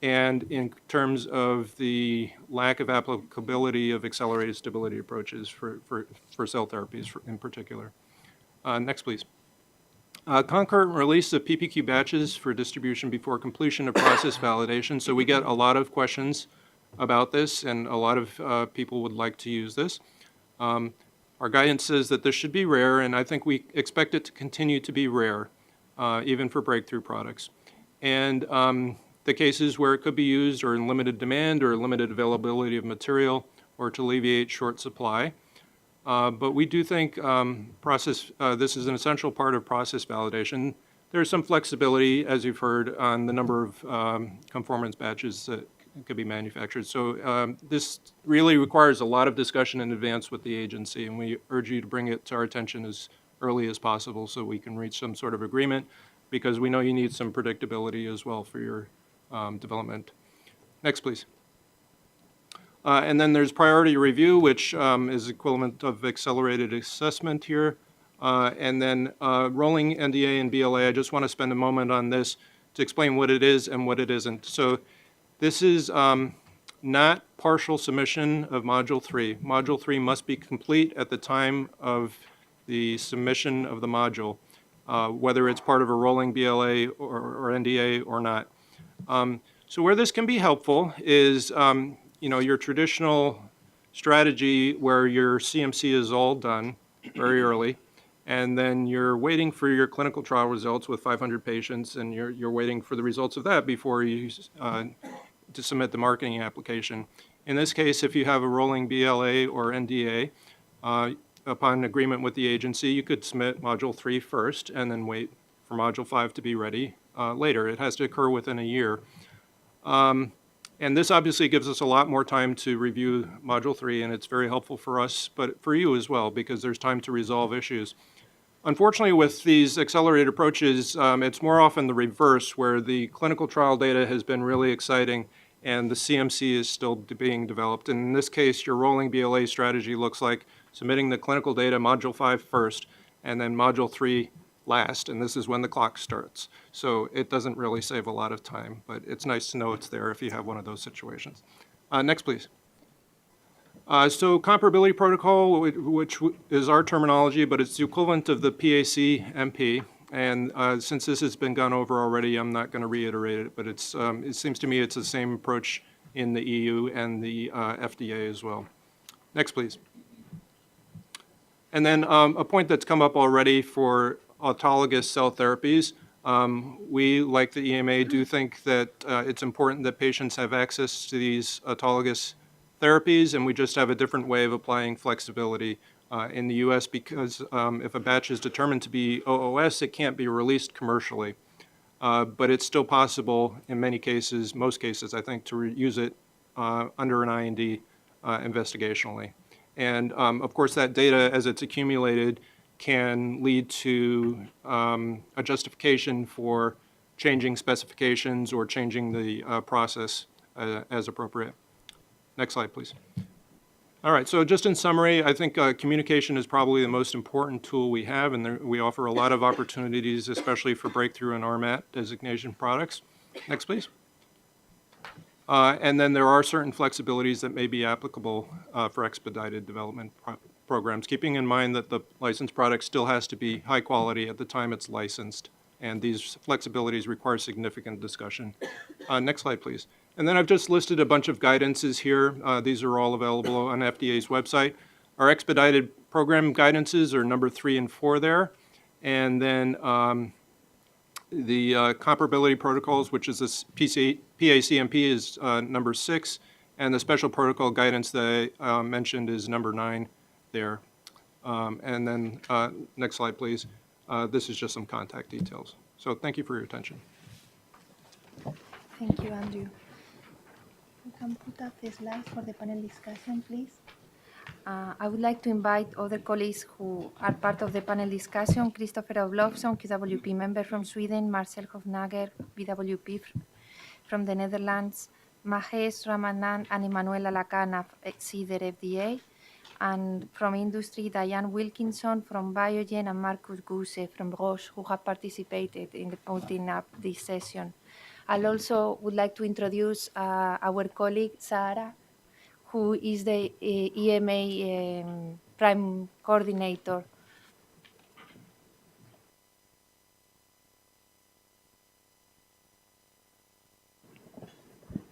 Speaker 6: and in terms of the lack of applicability of accelerated stability approaches for cell therapies in particular. Next, please. Concurrent release of PPQ batches for distribution before completion of process validation. So we get a lot of questions about this, and a lot of people would like to use this. Our guidance says that this should be rare, and I think we expect it to continue to be rare, even for breakthrough products. And the cases where it could be used are in limited demand or limited availability of material or to alleviate short supply. But we do think this is an essential part of process validation. There's some flexibility, as you've heard, on the number of conformance batches that could be manufactured. So this really requires a lot of discussion in advance with the agency, and we urge you to bring it to our attention as early as possible so we can reach some sort of agreement, because we know you need some predictability as well for your development. Next, please. And then there's priority review, which is equivalent of accelerated assessment here. And then rolling NDA and BLA, I just want to spend a moment on this to explain what it is and what it isn't. So this is not partial submission of Module 3. Module 3 must be complete at the time of the submission of the module, whether it's part of a rolling BLA or NDA or not. So where this can be helpful is your traditional strategy where your CMC is all done very early, and then you're waiting for your clinical trial results with 500 patients, and you're waiting for the results of that before you to submit the marketing application. In this case, if you have a rolling BLA or NDA, upon agreement with the agency, you could submit Module 3 first and then wait for Module 5 to be ready later. It has to occur within a year. And this obviously gives us a lot more time to review Module 3, and it's very helpful for us, but for you as well, because there's time to resolve issues. Unfortunately, with these accelerated approaches, it's more often the reverse, where the clinical trial data has been really exciting and the CMC is still being developed. And in this case, your rolling BLA strategy looks like submitting the clinical data Module 5 first, and then Module 3 last, and this is when the clock starts. So it doesn't really save a lot of time, but it's nice to know it's there if you have one of those situations. Next, please. So comparability protocol, which is our terminology, but it's the equivalent of the PAC MP. And since this has been gone over already, I'm not going to reiterate it, but it seems to me it's the same approach in the EU and the FDA as well. Next, please. And then a point that's come up already for autologous cell therapies. We, like the EMA, do think that it's important that patients have access to these autologous therapies, and we just have a different way of applying flexibility in the US because if a batch is determined to be OOS, it can't be released commercially. But it's still possible in many cases, most cases, I think, to use it under an IND investigationally. And of course, that data, as it's accumulated, can lead to a justification for changing specifications or changing the process as appropriate. Next slide, please. All right, so just in summary, I think communication is probably the most important tool we have, and we offer a lot of opportunities, especially for breakthrough and RMAT designation products. Next, please. And then there are certain flexibilities that may be applicable for expedited development programs, keeping in mind that the licensed product still has to be high quality at the time it's licensed, and these flexibilities require significant discussion. Next slide, please. And then I've just listed a bunch of guidances here. These are all available on FDA's website. Our expedited program guidances are number 3 and 4 there. And then the comparability protocols, which is this PACMP, is number 6. And the special protocol guidance that I mentioned is number 9 there. And then next slide, please. This is just some contact details. So thank you for your attention.
Speaker 2: Thank you, Andrew. You can put up the slides for the panel discussion, please. I would like to invite other colleagues who are part of the panel discussion: Christopher Olofsson, QWP member from Sweden; Marcel Hofnager, BWP from the Netherlands; Mahesh Ramanan and Emanuela Lacana, CBER FDA; and from industry, Diane Wilkinson from Biogen and Marcus Guse from Roche, who have participated in putting up this session. I also would like to introduce our colleague, Sarah, who is the EMA Prime Coordinator.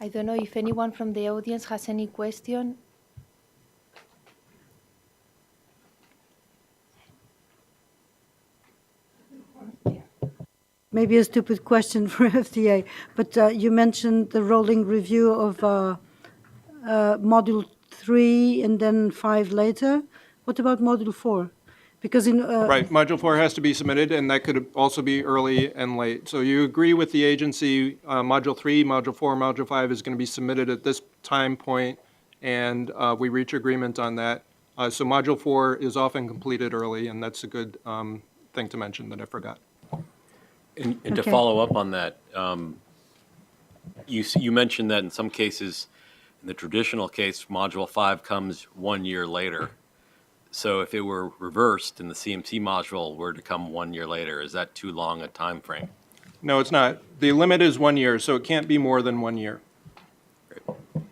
Speaker 2: I don't know if anyone from the audience has any question.
Speaker 7: Maybe a stupid question for FDA, but you mentioned the rolling review of Module 3 and then 5 later. What about Module 4? Because in
Speaker 6: Right, Module 4 has to be submitted, and that could also be early and late. So you agree with the agency, Module 3, Module 4, Module 5 is going to be submitted at this time point, and we reach agreement on that. So Module 4 is often completed early, and that's a good thing to mention that I forgot.
Speaker 8: And to follow up on that, you mentioned that in some cases, in the traditional case, Module 5 comes 1 year later. So if it were reversed and the CMC module were to come 1 year later, is that too long a time frame?
Speaker 6: No, it's not. The limit is 1 year, so it can't be more than 1 year.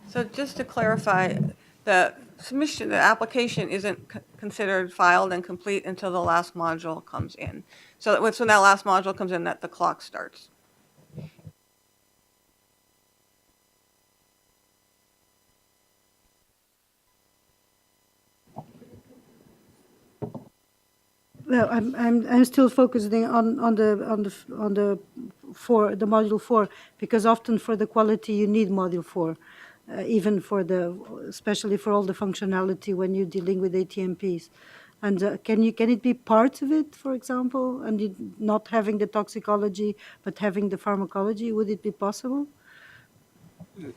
Speaker 9: So just to clarify, the submission, the application isn't considered filed and complete until the last module comes in. So that when that last module comes in, that the clock starts.
Speaker 7: well, I'm still focusing on the Module 4, because often for the quality you need Module 4, even for especially for all the functionality when you're dealing with ATMPs. And can it be part of it, for example, and not having the toxicology but having the pharmacology? Would it be possible?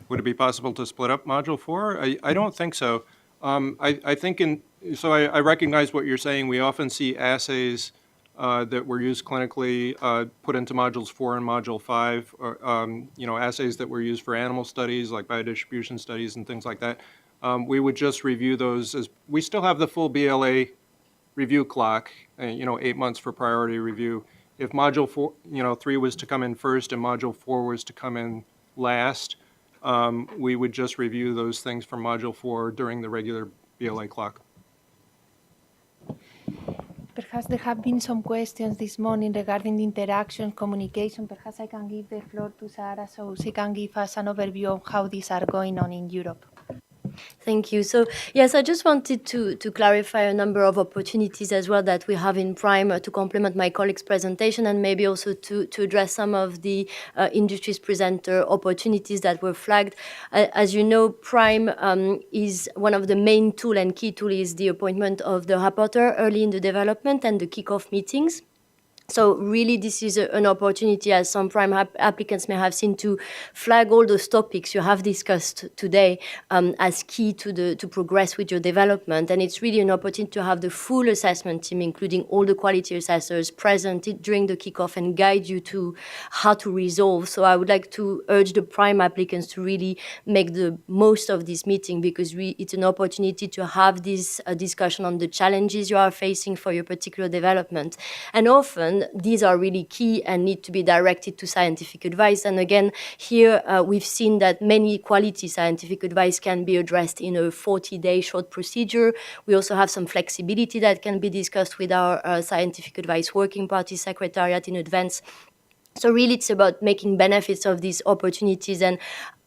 Speaker 6: Would it be possible to split up Module 4? I don't think so. I think I recognize what you're saying. We often see assays that were used clinically put into Modules 4 and Module 5, or, assays that were used for animal studies like biodistribution studies and things like that. We would just review those as we still have the full BLA review clock, 8 months for priority review. If Module 4, 3 was to come in first and Module 4 was to come in last, we would just review those things from Module 4 during the regular BLA clock.
Speaker 2: Perhaps there have been some questions this morning regarding the interaction, communication. Perhaps I can give the floor to Sarah so she can give us an overview of how these are going on in Europe.
Speaker 10: Thank you. So, yes, I just wanted to clarify a number of opportunities as well that we have in Prime to complement my colleague's presentation, and maybe also to address some of the industry's presenter opportunities that were flagged. As you know, Prime is one of the main tool and key tool is the appointment of the rapporteur early in the development and the kickoff meetings. So really, this is an opportunity, as some prime applicants may have seen, to flag all those topics you have discussed today as key to progress with your development. And it's really an opportunity to have the full assessment team, including all the quality assessors, present during the kickoff and guide you to how to resolve. So I would like to urge the prime applicants to really make the most of this meeting, because it's an opportunity to have this discussion on the challenges you are facing for your particular development. And often, these are really key and need to be directed to scientific advice. And again, here we've seen that many quality scientific advice can be addressed in a 40-day short procedure. We also have some flexibility that can be discussed with our scientific advice working party secretariat in advance. So really, it's about making benefits of these opportunities. And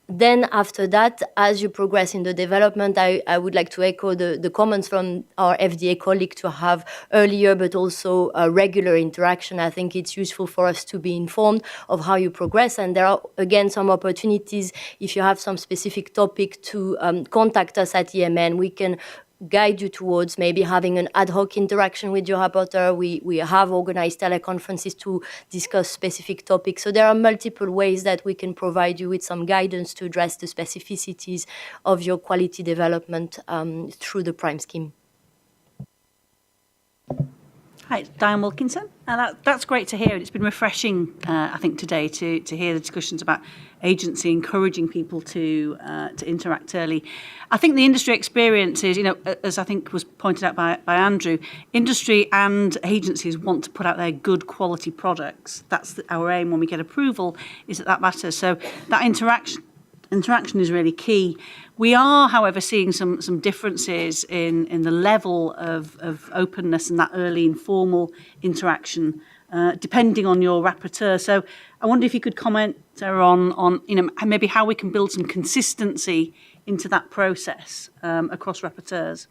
Speaker 10: then after that, as you progress in the development, I would like to echo the comments from our FDA colleague to have earlier but also regular interaction. I think it's useful for us to be informed of how you progress. And there are, again, some opportunities, if you have some specific topic, to contact us at EMN. We can guide you towards maybe having an ad hoc interaction with your rapporteur. We have organized teleconferences to discuss specific topics. So there are multiple ways that we can provide you with some guidance to address the specificities of your quality development through the PRIME scheme.
Speaker 11: Hi, it's Diane Wilkinson. That's great to hear. It's been refreshing, I think, today to hear the discussions about agency encouraging people to interact early. I think the industry experience is, as I think was pointed out by Andrew, industry and agencies want to put out their good quality products. That's our aim when we get approval, is that matters. So that interaction is really key. We are, however, seeing some differences in the level of openness and that early informal interaction, depending on your rapporteur. So I wonder if you could comment, Sarah, on maybe how we can build some consistency into that process across rapporteurs.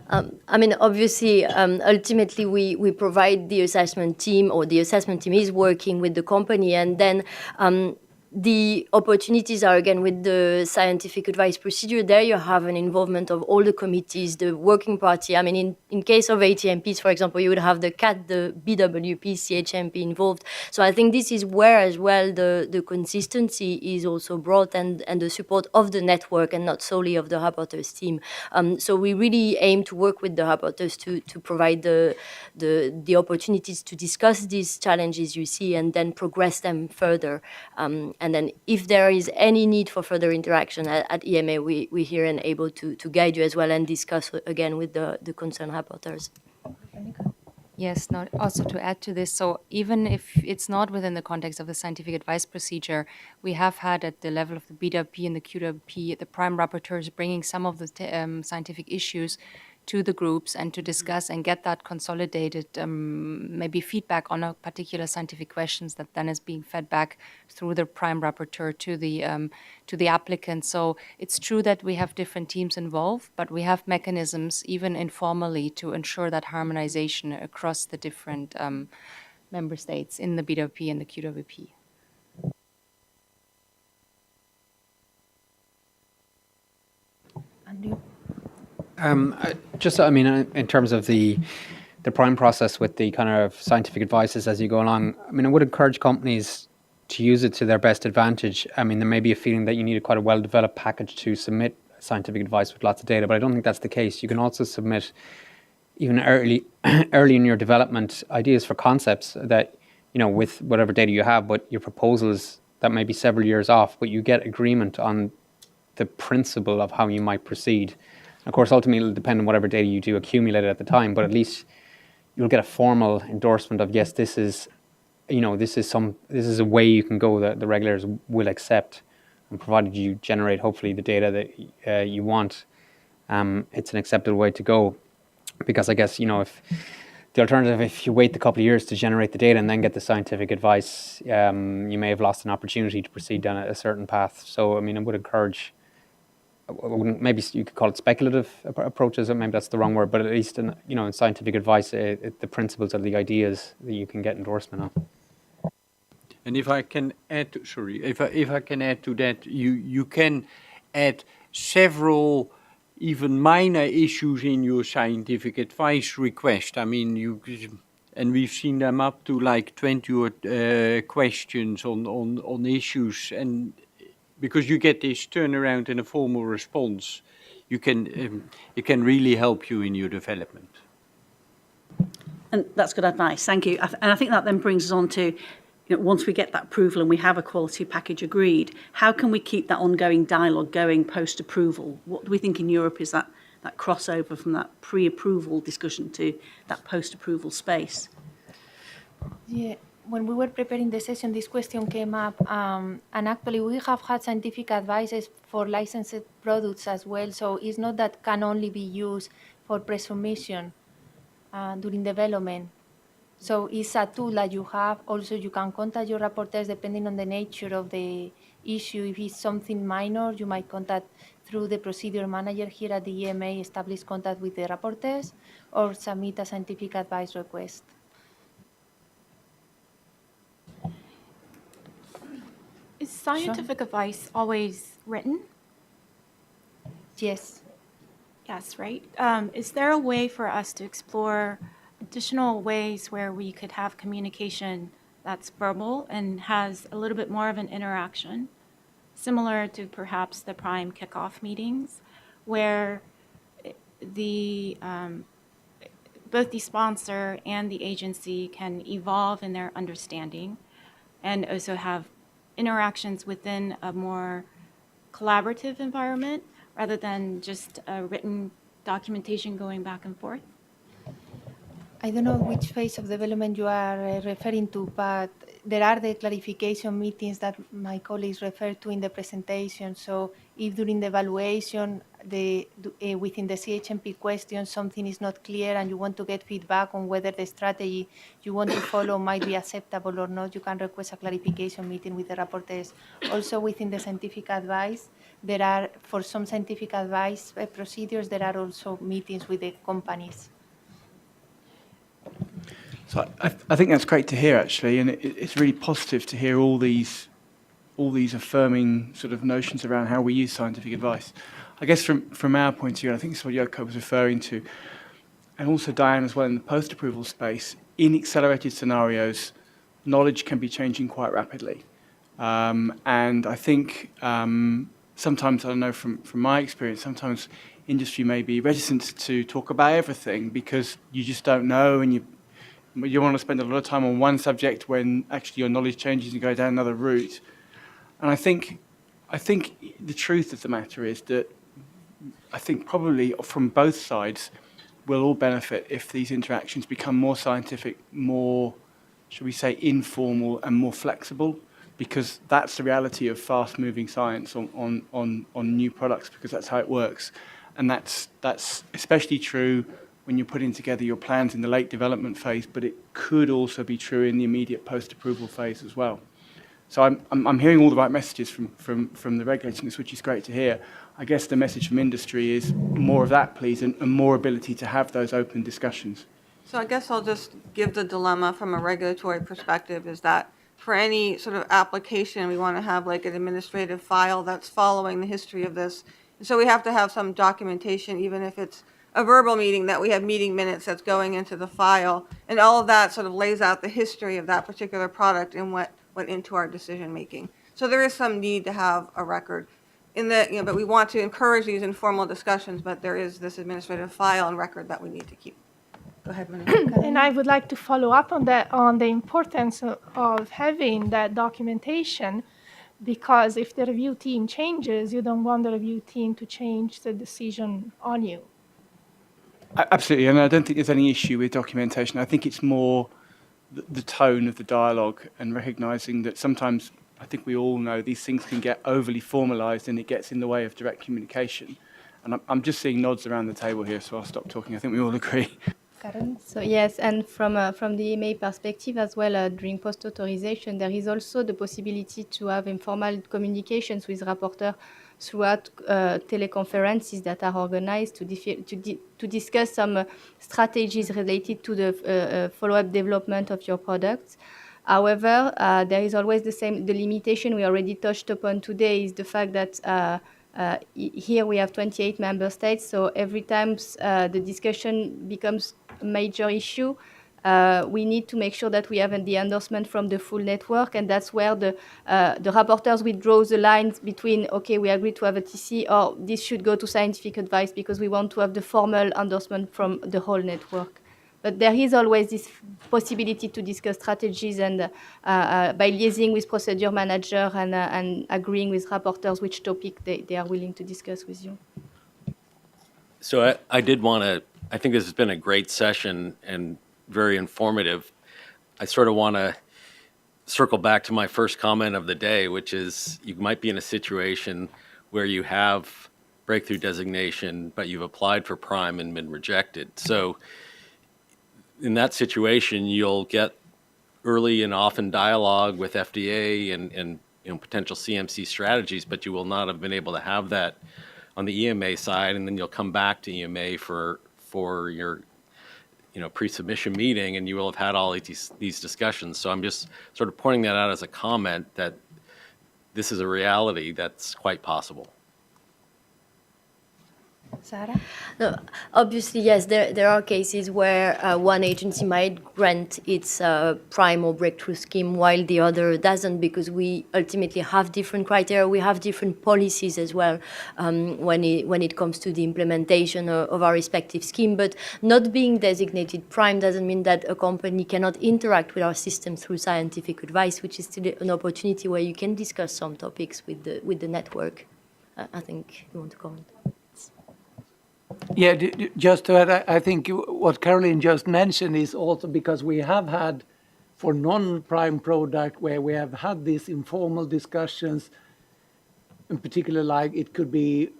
Speaker 10: Obviously, ultimately, we provide the assessment team, or the assessment team is working with the company, and then the opportunities are, again, with the scientific advice procedure. There you have an involvement of all the committees, the working party. In case of ATMPs, for example, you would have the CAT, the BWP, CHMP involved. So I think this is where, as well, the consistency is also brought, and the support of the network and not solely of the rapporteur's team. So we really aim to work with the rapporteurs to provide the opportunities to discuss these challenges you see and then progress them further. And then if there is any need for further interaction at EMA, we're here and able to guide you as well and discuss again with the concerned rapporteurs.
Speaker 12: Yes, also to add to this, so even if it's not within the context of the scientific advice procedure, we have had at the level of the BWP and the QWP, the prime rapporteurs bringing some of the scientific issues to the groups and to discuss and get that consolidated, maybe feedback on a particular scientific questions that then is being fed back through the prime rapporteur to the applicant. So it's true that we have different teams involved, but we have mechanisms, even informally, to ensure that harmonization across the different member states in the BWP and the QWP.
Speaker 11: Andrew?
Speaker 13: In terms of the prime process with the kind of scientific advices as you go along, I would encourage companies to use it to their best advantage. There may be a feeling that you need quite a well-developed package to submit scientific advice with lots of data, but I don't think that's the case. You can also submit, even early in your development, ideas for concepts that, with whatever data you have, but your proposals that may be several years off, but you get agreement on the principle of how you might proceed. Of course, ultimately, it'll depend on whatever data you do accumulate at the time, but at least you'll get a formal endorsement of, yes, this is a way you can go that the regulators will accept, and provided you generate, hopefully, the data that you want, it's an acceptable way to go. Because I guess, if the alternative, if you wait a couple of years to generate the data and then get the scientific advice, you may have lost an opportunity to proceed down a certain path. So, I would encourage, maybe you could call it speculative approaches, or maybe that's the wrong word, but at least in scientific advice, the principles of the ideas that you can get endorsement on.
Speaker 14: And if I can add, if I can add to that, you can at several even minor issues in your scientific advice request. I mean, and we've seen them up to like 20 questions on issues, and because you get this turnaround in a formal response, it can really help you in your development.
Speaker 11: And that's good advice. Thank you. And I think that then brings us on to, once we get that approval and we have a quality package agreed, how can we keep that ongoing dialogue going post-approval? What do we think in Europe is that crossover from that pre-approval discussion to that post-approval space?
Speaker 2: Yeah, when we were preparing the session, this question came up, and actually we have had scientific advices for licensed products as well, so it's not that can only be used for pre-submission during development. So it's a tool that you have. Also, you can contact your rapporteurs depending on the nature of the issue. If it's something minor, you might contact through the procedure manager here at the EMA, establish contact with the rapporteurs, or submit a scientific advice request.
Speaker 3: Is scientific advice always written?
Speaker 2: Yes.
Speaker 3: Yes, right. Is there a way for us to explore additional ways where we could have communication that's verbal and has a little bit more of an interaction, similar to perhaps the prime kickoff meetings, where both the sponsor and the agency can evolve in their understanding and also have interactions within a more collaborative environment rather than just a written documentation going back and forth?
Speaker 2: I don't know which phase of development you are referring to, but there are the clarification meetings that my colleagues referred to in the presentation. So if during the evaluation, within the CHMP question, something is not clear and you want to get feedback on whether the strategy you want to follow might be acceptable or not, you can request a clarification meeting with the rapporteurs. Also within the scientific advice, there are, for some scientific advice procedures, there are also meetings with the companies.
Speaker 15: So I think that's great to hear, actually, and it's really positive to hear all these affirming sort of notions around how we use scientific advice. I guess from our point of view, and I think it's what Yoko was referring to, and also Diane as well in the post-approval space, in accelerated scenarios, knowledge can be changing quite rapidly. And I think sometimes, I don't know, from my experience, sometimes industry may be reticent to talk about everything because you just don't know, and you want to spend a lot of time on one subject when actually your knowledge changes and you go down another route. And I think the truth of the matter is that I think probably from both sides we'll all benefit if these interactions become more scientific, more, shall we say, informal and more flexible, because that's the reality of fast-moving science on new products, because that's how it works. And that's especially true when you're putting together your plans in the late development phase, but it could also be true in the immediate post-approval phase as well. So I'm hearing all the right messages from the regulators, which is great to hear. I guess the message from industry is more of that, please, and more ability to have those open discussions.
Speaker 9: So I guess I'll just give the dilemma from a regulatory perspective is that for any sort of application, we want to have like an administrative file that's following the history of this. So we have to have some documentation, even if it's a verbal meeting, that we have meeting minutes that's going into the file. And all of that sort of lays out the history of that particular product and what went into our decision making. So there is some need to have a record in that, but we want to encourage these informal discussions, but there is this administrative file and record that we need to keep. Go ahead, Monica.
Speaker 16: And I would like to follow up on that, on the importance of having that documentation, because if the review team changes, you don't want the review team to change the decision on you.
Speaker 15: Absolutely, and I don't think there's any issue with documentation. I think it's more the tone of the dialogue and recognizing that sometimes, I think we all know, these things can get overly formalized and it gets in the way of direct communication. And I'm just seeing nods around the table here, so I'll stop talking. I think we all agree.
Speaker 5: So yes, and from the EMA perspective as well, during post-authorization, there is also the possibility to have informal communications with rapporteur throughout teleconferences that are organized to discuss some strategies related to the follow-up development of your products. However, there is always the limitation we already touched upon today is the fact that Here we have 28 member states, so every time the discussion becomes a major issue, we need to make sure that we have the endorsement from the full network, and that's where the rapporteurs will draw the lines between, okay, we agree to have a TC, or this should go to scientific advice because we want to have the formal endorsement from the whole network. But there is always this possibility to discuss strategies and by liaising with procedure manager and agreeing with rapporteurs which topic they are willing to discuss with you.
Speaker 8: So I did want to, I think this has been a great session and very informative. I sort of want to circle back to my first comment of the day, which is you might be in a situation where you have breakthrough designation, but you've applied for PRIME and been rejected. So in that situation, you'll get early and often dialogue with FDA and potential CMC strategies, but you will not have been able to have that on the EMA side, and then you'll come back to EMA for your pre-submission meeting, and you will have had all these discussions. So I'm just sort of pointing that out as a comment that this is a reality that's quite possible.
Speaker 2: Sarah?
Speaker 10: No, obviously, yes, there are cases where one agency might grant its prime or breakthrough scheme while the other doesn't, because we ultimately have different criteria, we have different policies as well when it comes to the implementation of our respective scheme. But not being designated prime doesn't mean that a company cannot interact with our system through scientific advice, which is still an opportunity where you can discuss some topics with the network. I think you want to comment.
Speaker 17: Yeah, just to add, I think what Caroline just mentioned is also because we have had, for non-prime product, where we have had these informal discussions, in particular, like it could be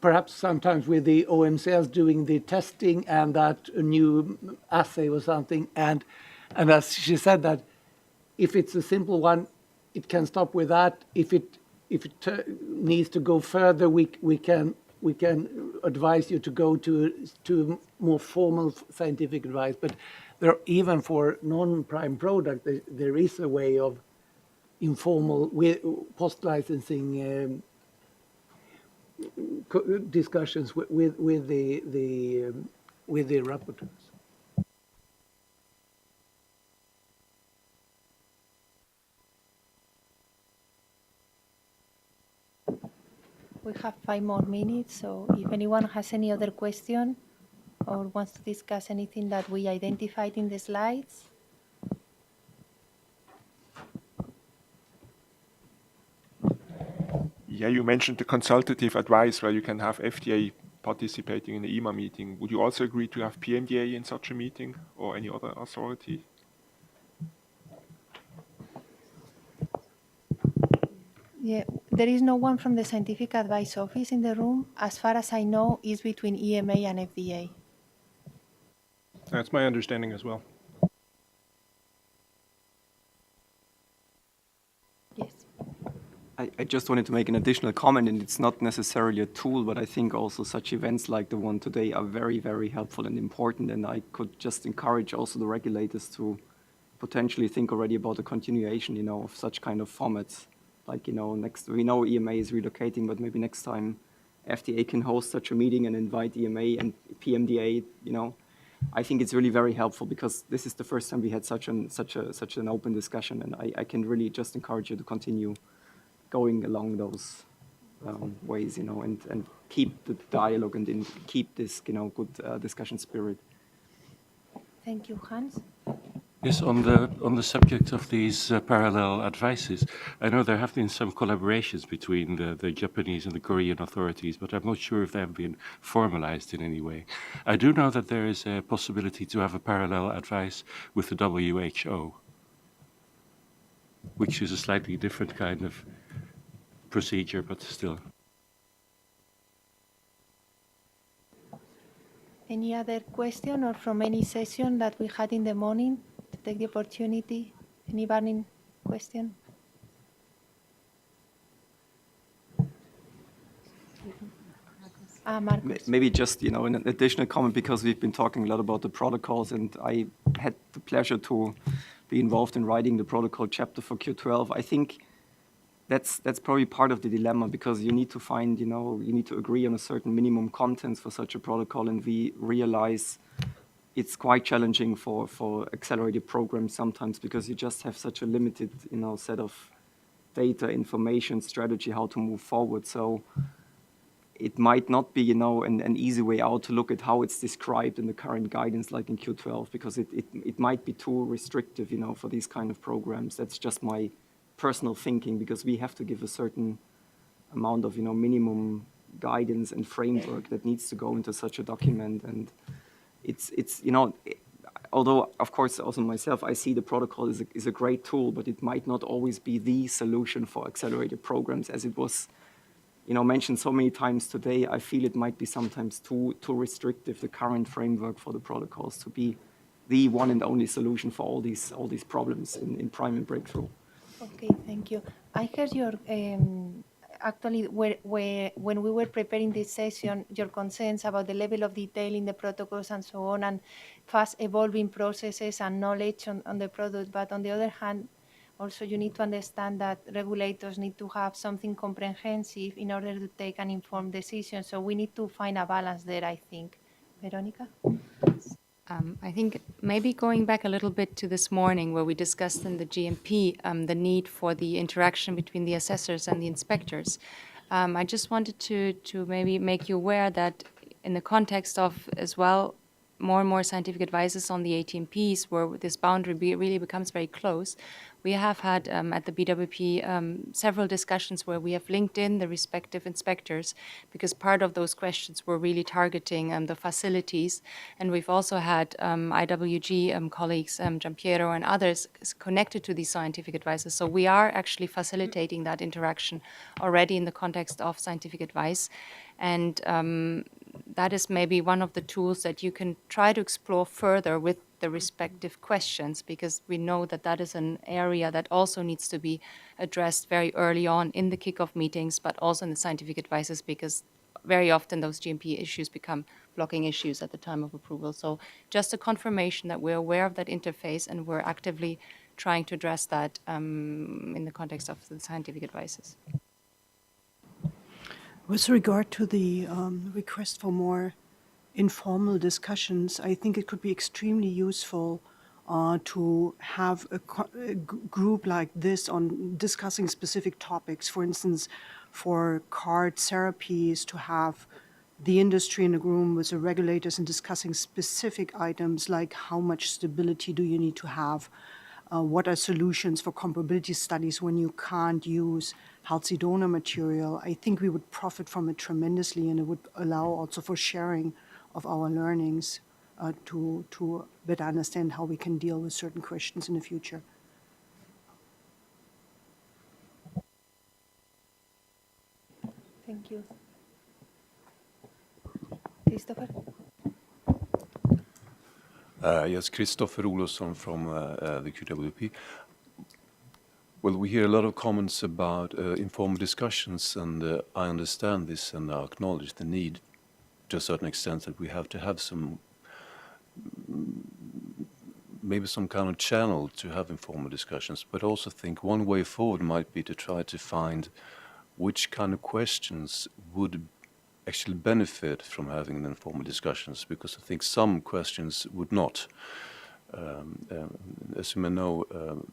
Speaker 17: perhaps sometimes with the OMCS doing the testing and that a new assay or something. And as she said, that if it's a simple one, it can stop with that. If it needs to go further, we can advise you to go to more formal scientific advice. But there, even for non-prime product, there is a way of informal post-licensing discussions with the rapporteurs.
Speaker 2: We have 5 more minutes, so if anyone has any other question or wants to discuss anything that we identified in the slides.
Speaker 18: Yeah, you mentioned the consultative advice where you can have FDA participating in the EMA meeting. Would you also agree to have PMDA in such a meeting or any other authority?
Speaker 2: Yeah, there is no one from the Scientific Advice Office in the room. As far as I know, it's between EMA and FDA.
Speaker 6: That's my understanding as well.
Speaker 2: Yes.
Speaker 19: I just wanted to make an additional comment, and it's not necessarily a tool, but I think also such events like the one today are very, very helpful and important, and I could just encourage also the regulators to potentially think already about the continuation, of such kind of formats. Like, next, we know EMA is relocating, but maybe next time FDA can host such a meeting and invite EMA and PMDA, I think it's really very helpful because this is the first time we had such an open discussion, and I can really just encourage you to continue going along those ways, and keep the dialogue and keep this, good discussion spirit.
Speaker 2: Thank you, Hans.
Speaker 20: Yes, on the subject of these parallel advices, I know there have been some collaborations between the Japanese and the Korean authorities, but I'm not sure if they have been formalized in any way. I do know that there is a possibility to have a parallel advice with the WHO, which is a slightly different kind of procedure, but still.
Speaker 2: Any other question or from any session that we had in the morning? To take the opportunity. Any burning question? Marcus.
Speaker 19: Maybe just, an additional comment, because we've been talking a lot about the protocols, and I had the pleasure to be involved in writing the protocol chapter for Q12. I think that's probably part of the dilemma, because you need to find, you know, you need to agree on a certain minimum contents for such a protocol, and we realize it's quite challenging for accelerated programs sometimes, because you just have such a limited, you know, set of data, information, strategy, how to move forward. So it might not be, you know, an easy way out to look at how it's described in the current guidance, like in Q12, because it might be too restrictive, you know, for these kind of programs. That's just my personal thinking, because we have to give a certain amount of, you know, minimum guidance and framework that needs to go into such a document. And it's you know, although of course also myself, I see the protocol is a great tool, but it might not always be the solution for accelerated programs, as it was, you know, mentioned so many times today. I feel it might be sometimes too restrictive, the current framework for the protocols, to be the one and only solution for all these problems in prime and breakthrough.
Speaker 2: Okay, thank you. I heard your, actually, when we were preparing this session, your concerns about the level of detail in the protocols and so on, and fast evolving processes and knowledge on the product. But on the other hand, also you need to understand that regulators need to have something comprehensive in order to take an informed decision. So we need to find a balance there, I think. Veronica?
Speaker 12: I think maybe going back a little bit to this morning where we discussed in the GMP the need for the interaction between the assessors and the inspectors. I just wanted to maybe make you aware that in the context of as well more and more scientific advices on the ATMPs where this boundary really becomes very close, we have had at the BWP several discussions where we have linked in the respective inspectors, because part of those questions were really targeting the facilities. And we've also had IWG colleagues, Giampiero and others, connected to these scientific advices. So we are actually facilitating that interaction already in the context of scientific advice. And that is maybe one of the tools that you can try to explore further with the respective questions, because we know that that is an area that also needs to be addressed very early on in the kickoff meetings, but also in the scientific advices, because very often those GMP issues become blocking issues at the time of approval. So just a confirmation that we're aware of that interface and we're actively trying to address that in the context of the scientific advices.
Speaker 21: With regard to the request for more informal discussions, I think it could be extremely useful to have a group like this on discussing specific topics. For instance, for CAR therapies, to have the industry in a room with the regulators and discussing specific items like how much stability do you need to have, what are solutions for comparability studies when you can't use healthy donor material. I think we would profit from it tremendously, and it would allow also for sharing of our learnings to better understand how we can deal with certain questions in the future.
Speaker 2: Thank you. Christopher?
Speaker 22: Yes, Christopher Olofsson from the QWP. Well, we hear a lot of comments about informal discussions, and I understand this and I acknowledge the need to a certain extent that we have to have some, maybe some kind of channel to have informal discussions, but also think one way forward might be to try to find which kind of questions would actually benefit from having informal discussions, because I think some questions would not. As you may know,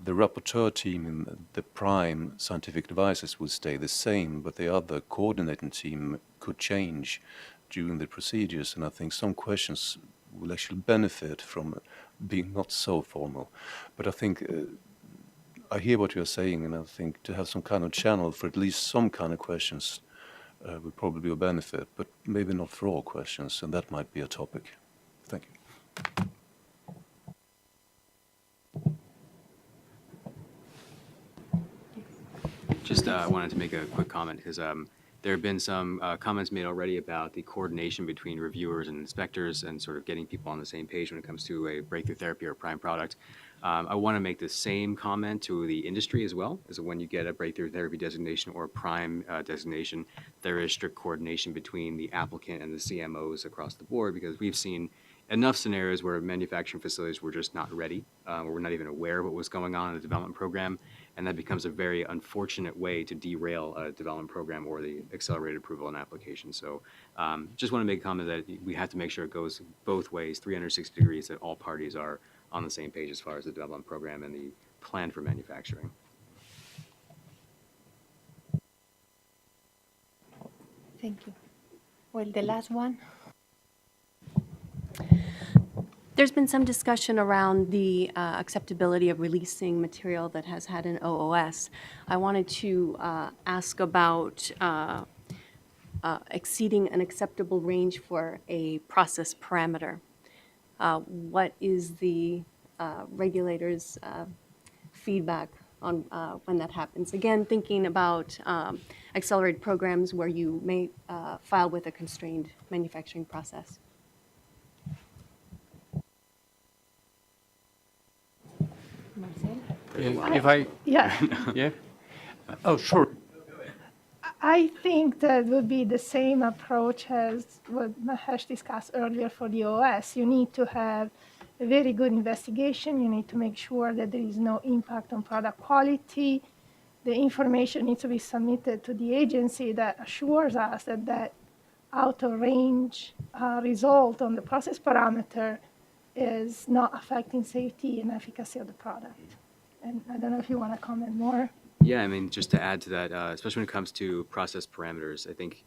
Speaker 22: the rapporteur team in the prime scientific advices will stay the same, but the other coordinating team could change during the procedures, and I think some questions will actually benefit from being not so formal. But I think I hear what you're saying, and I think to have some kind of channel for at least some kind of questions would probably be a benefit, but maybe not for all questions, and that might be a topic. Thank you.
Speaker 23: Just wanted to make a quick comment, because there have been some comments made already about the coordination between reviewers and inspectors and sort of getting people on the same page when it comes to a breakthrough therapy or a prime product. I want to make the same comment to the industry as well, is that when you get a breakthrough therapy designation or a prime designation, there is strict coordination between the applicant and the CMOs across the board, because we've seen enough scenarios where manufacturing facilities were just not ready, or were not even aware of what was going on in the development program, and that becomes a very unfortunate way to derail a development program or the accelerated approval and application. So just want to make a comment that we have to make sure it goes both ways, 360 degrees, that all parties are on the same page as far as the development program and the plan for manufacturing.
Speaker 2: Thank you. Well, the last one.
Speaker 1: There's been some discussion around the acceptability of releasing material that has had an OOS. I wanted to ask about exceeding an acceptable range for a process parameter. What is the regulators' feedback on when that happens? Again, thinking about accelerated programs where you may file with a constrained manufacturing process.
Speaker 17: If I,
Speaker 16: Yeah.
Speaker 17: yeah? Oh, sure.
Speaker 16: I think that would be the same approach as what Mahesh discussed earlier for the OS. You need to have a very good investigation. You need to make sure that there is no impact on product quality. The information needs to be submitted to the agency that assures us that that out-of-range result on the process parameter is not affecting safety and efficacy of the product. And I don't know if you want to comment more.
Speaker 23: Yeah, I mean, just to add to that, especially when it comes to process parameters, I think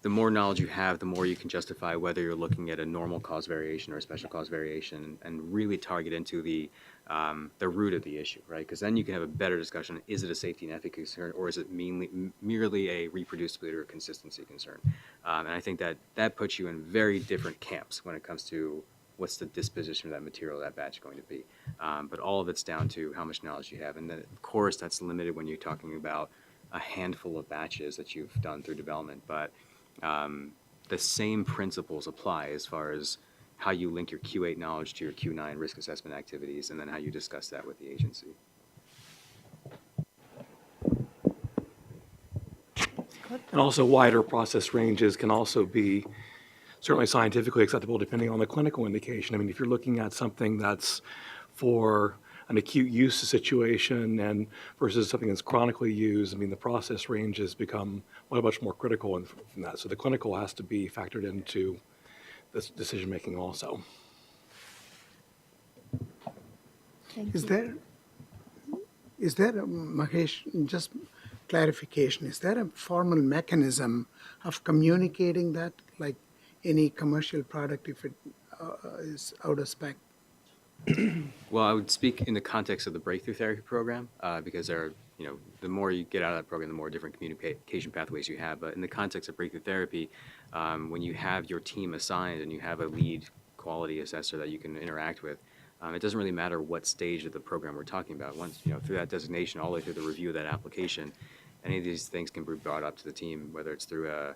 Speaker 23: the more knowledge you have, the more you can justify whether you're looking at a normal cause variation or a special cause variation, and really target into the root of the issue, right? Because then you can have a better discussion: is it a safety and efficacy concern, or is it merely a reproducibility or consistency concern? And I think that puts you in very different camps when it comes to what's the disposition of that material, that batch going to be. But all of it's down to how much knowledge you have. And then, of course, that's limited when you're talking about a handful of batches that you've done through development. But the same principles apply as far as how you link your Q8 knowledge to your Q9 risk assessment activities, and then how you discuss that with the agency.
Speaker 4: And also wider process ranges can also be certainly scientifically acceptable depending on the clinical indication. I mean, if you're looking at something that's for an acute use situation and versus something that's chronically used, I mean, the process ranges become much more critical from that. So the clinical has to be factored into this decision-making also.
Speaker 7: Is there, Mahesh, just clarification, is there a formal mechanism of communicating that, like any commercial product if it is out of spec?
Speaker 23: Well, I would speak in the context of the breakthrough therapy program, because the more you get out of that program, the more different communication pathways you have. But in the context of breakthrough therapy, when you have your team assigned and you have a lead quality assessor that you can interact with, it doesn't really matter what stage of the program we're talking about. Once, through that designation, all the way through the review of that application, any of these things can be brought up to the team, whether it's through a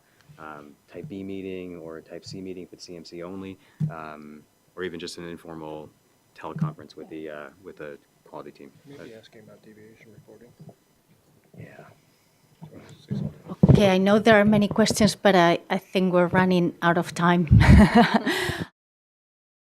Speaker 23: type B meeting or a type C meeting if it's CMC only, or even just an informal teleconference with the quality team.
Speaker 6: Maybe asking about deviation reporting.
Speaker 23: Yeah.
Speaker 24: Okay, I know there are many questions, but I think we're running out of time.